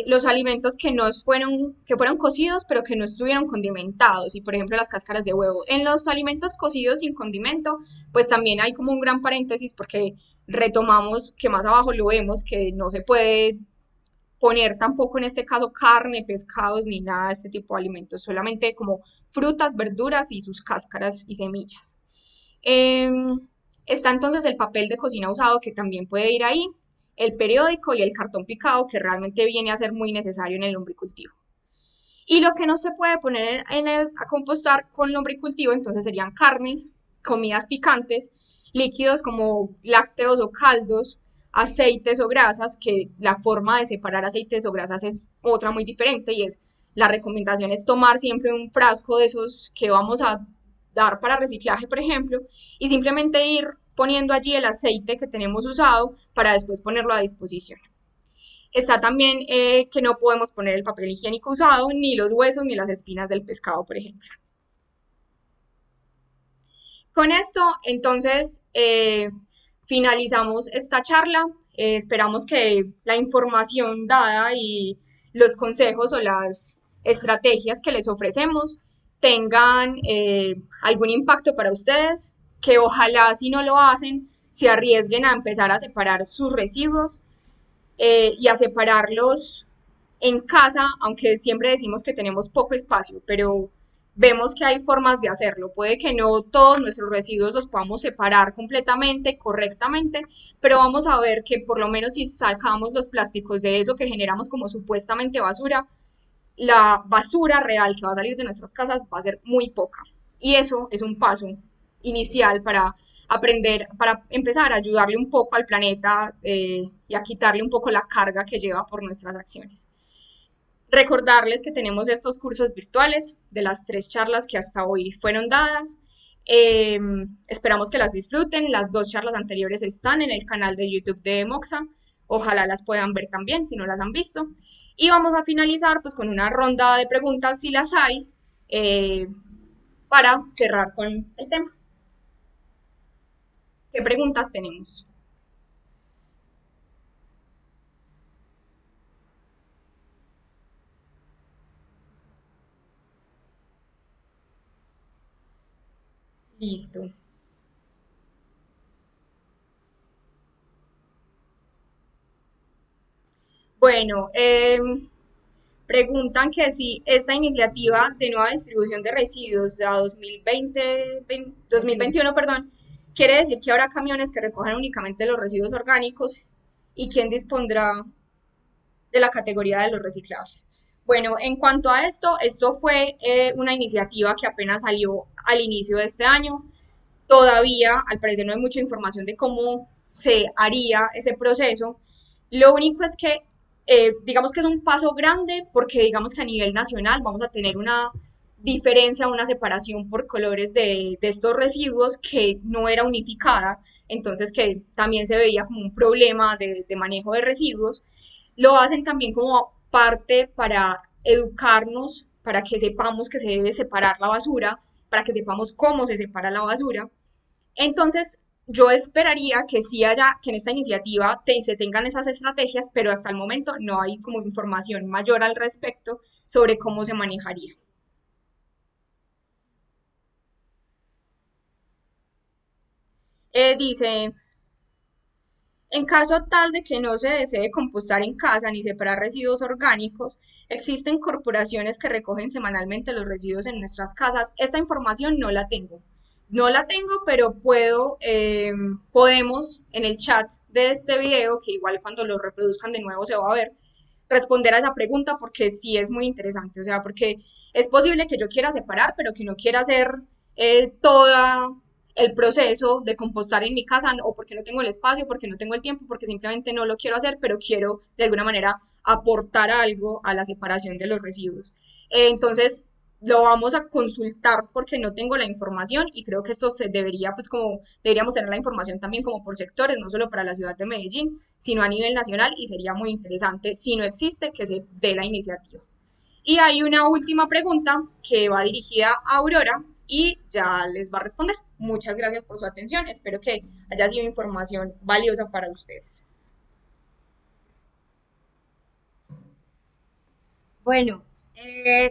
los alimentos que fueron cocidos pero que no estuvieron condimentados y por ejemplo las cáscaras de huevo. En los alimentos cocidos sin condimento, pues también hay como un gran paréntesis porque retomamos que más abajo lo vemos que no se puede poner tampoco en este caso carne, pescados ni nada de este tipo de alimentos, solamente como frutas, verduras y sus cáscaras y semillas. Em, Está entonces el papel de cocina usado que también puede ir ahí, el periódico y el cartón picado que realmente viene a ser muy necesario en el lombricultivo. Y lo que no se puede poner a compostar con lombricultivo entonces serían carnes, comidas picantes, líquidos como lácteos o caldos, aceites o grasas, que la forma de separar aceites o grasas es otra muy diferente y es la recomendación es tomar siempre un frasco de esos que vamos a dar para reciclaje, por ejemplo, y simplemente ir poniendo allí el aceite que tenemos usado para después ponerlo a disposición. Está también que no podemos poner el papel higiénico usado, ni los huesos, ni las espinas del pescado, por ejemplo. Con esto, entonces, finalizamos esta charla. Esperamos que la información dada y los consejos o las estrategias que les ofrecemos tengan algún impacto para ustedes, que ojalá si no lo hacen, se arriesguen a empezar a separar sus residuos y a separarlos en casa, aunque siempre decimos que tenemos poco espacio, pero vemos que hay formas de hacerlo. Puede que no todos nuestros residuos los podamos separar completamente, correctamente, pero vamos a ver que por lo menos si sacamos los plásticos de eso que generamos como supuestamente basura, la basura real que va a salir de nuestras casas va a ser muy poca. Y eso es un paso inicial para aprender, para empezar a ayudarle un poco al planeta y a quitarle un poco la carga que lleva por nuestras acciones. Recordarles que tenemos estos cursos virtuales de las 3 charlas que hasta hoy fueron dadas. Eh, Esperamos que las disfruten. Las 2 charlas anteriores están en el canal de YouTube de Moxa. Ojalá las puedan ver también si no las han visto. Y vamos a finalizar pues con una ronda de preguntas si las hay eh, para cerrar con el tema. ¿Qué preguntas tenemos? Listo. Bueno, preguntan que si esta iniciativa de nueva distribución de residuos a 2021, perdón, quiere decir que habrá camiones que recojan únicamente los residuos orgánicos y quién dispondrá de la categoría de los reciclables. Bueno, en cuanto a esto fue una iniciativa que apenas salió al inicio de este año. Todavía, al parecer, no hay mucha información de cómo se haría ese proceso. Lo único es que, digamos que es un paso grande porque digamos que a nivel nacional vamos a tener una diferencia, una separación por colores de estos residuos que no era unificada, entonces que también se veía como un problema de manejo de residuos. Lo hacen también como parte para educarnos, para que sepamos que se debe separar la basura, para que sepamos cómo se separa la basura. Entonces, yo esperaría que sí haya, que en esta iniciativa se tengan esas estrategias, pero hasta el momento no hay como información mayor al respecto sobre cómo se manejaría. Dice, en caso tal de que no se desee compostar en casa ni separar residuos orgánicos, existen corporaciones que recogen semanalmente los residuos en nuestras casas. Esta información no la tengo. No la tengo, pero podemos en el chat de este video, que igual cuando lo reproduzcan de nuevo se va a ver, responder a esa pregunta porque sí es muy interesante. O sea, porque es posible que yo quiera separar, pero que no quiera hacer toda el proceso de compostar en mi casa o porque no tengo el espacio, porque no tengo el tiempo, porque simplemente no lo quiero hacer, pero quiero de alguna manera aportar algo a la separación de los residuos. Entonces, lo vamos a consultar porque no tengo la información y creo que esto se debería, pues como deberíamos tener la información también como por sectores, no solo para la ciudad de Medellín, sino a nivel nacional y sería muy interesante, si no existe, que se dé la iniciativa. Y hay una última pregunta que va dirigida a Aurora y ya les va a responder. Muchas gracias por su atención. Espero que haya sido información valiosa para ustedes. Bueno,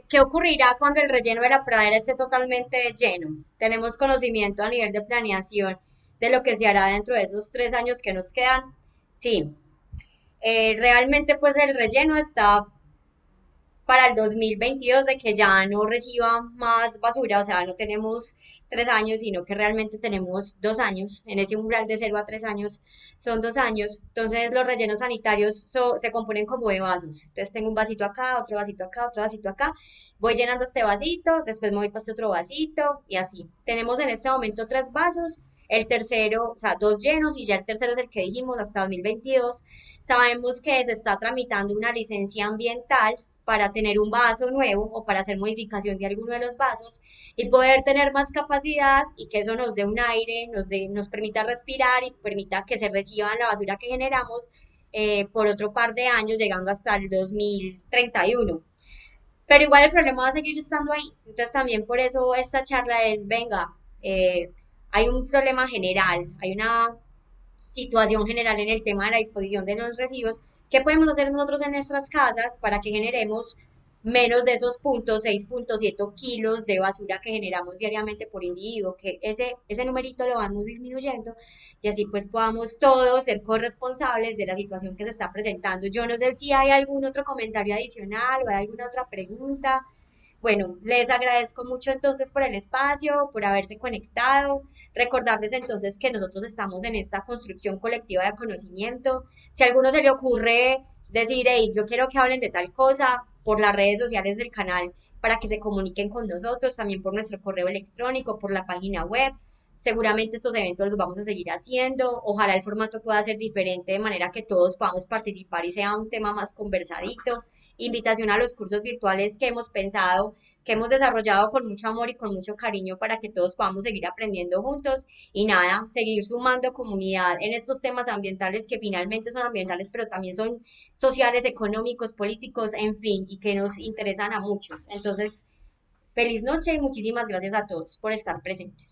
¿qué ocurrirá cuando el relleno de la pradera esté totalmente lleno? Tenemos conocimiento a nivel de planeación de lo que se hará dentro de esos 3 años que nos quedan. Sí, realmente pues el relleno está para el 2022 de que ya no reciba más basura, o sea, no tenemos 3 años, sino que realmente tenemos 2 años. En ese umbral de 0 a 3 años son 2 años. Entonces los rellenos sanitarios se componen como de vasos. Entonces tengo un vasito acá, otro vasito acá, otro vasito acá. Voy llenando este vasito, después me voy para este otro vasito y así. Tenemos en este momento 3 vasos. El tercero, o sea, 2 llenos y ya el tercero es el que dijimos hasta 2022. Sabemos que se está tramitando una licencia ambiental para tener un vaso nuevo o para hacer modificación de alguno de los vasos y poder tener más capacidad y que eso nos dé un aire, nos permita respirar y permita que se reciba la basura que generamos por otro par de años, llegando hasta el 2031. Pero igual el problema va a seguir estando ahí. Entonces también por eso esta charla es, venga, hay un problema general, hay una situación general en el tema de la disposición de los residuos. ¿Qué podemos hacer nosotros en nuestras casas para que generemos menos de esos 6,7 kilos de basura que generamos diariamente por individuo? Que ese numerito lo vamos disminuyendo y así pues podamos todos ser corresponsables de la situación que se está presentando. Yo no sé si hay algún otro comentario adicional o hay alguna otra pregunta. Bueno, les agradezco mucho entonces por el espacio, por haberse conectado. Recordarles entonces que nosotros estamos en esta construcción colectiva de conocimiento. Si a alguno se le ocurre decir, hey, yo quiero que hablen de tal cosa, por las redes sociales del canal para que se comuniquen con nosotros, también por nuestro correo electrónico, por la página web. Seguramente estos eventos los vamos a seguir haciendo. Ojalá el formato pueda ser diferente de manera que todos podamos participar y sea un tema más conversadito. Invitación a los cursos virtuales que hemos pensado, que hemos desarrollado con mucho amor y con mucho cariño para que todos podamos seguir aprendiendo juntos y nada, seguir sumando comunidad en estos temas ambientales que finalmente son ambientales, pero también son sociales, económicos, políticos, en fin, y que nos interesan a muchos. Entonces, feliz noche y muchísimas gracias a todos por estar presentes.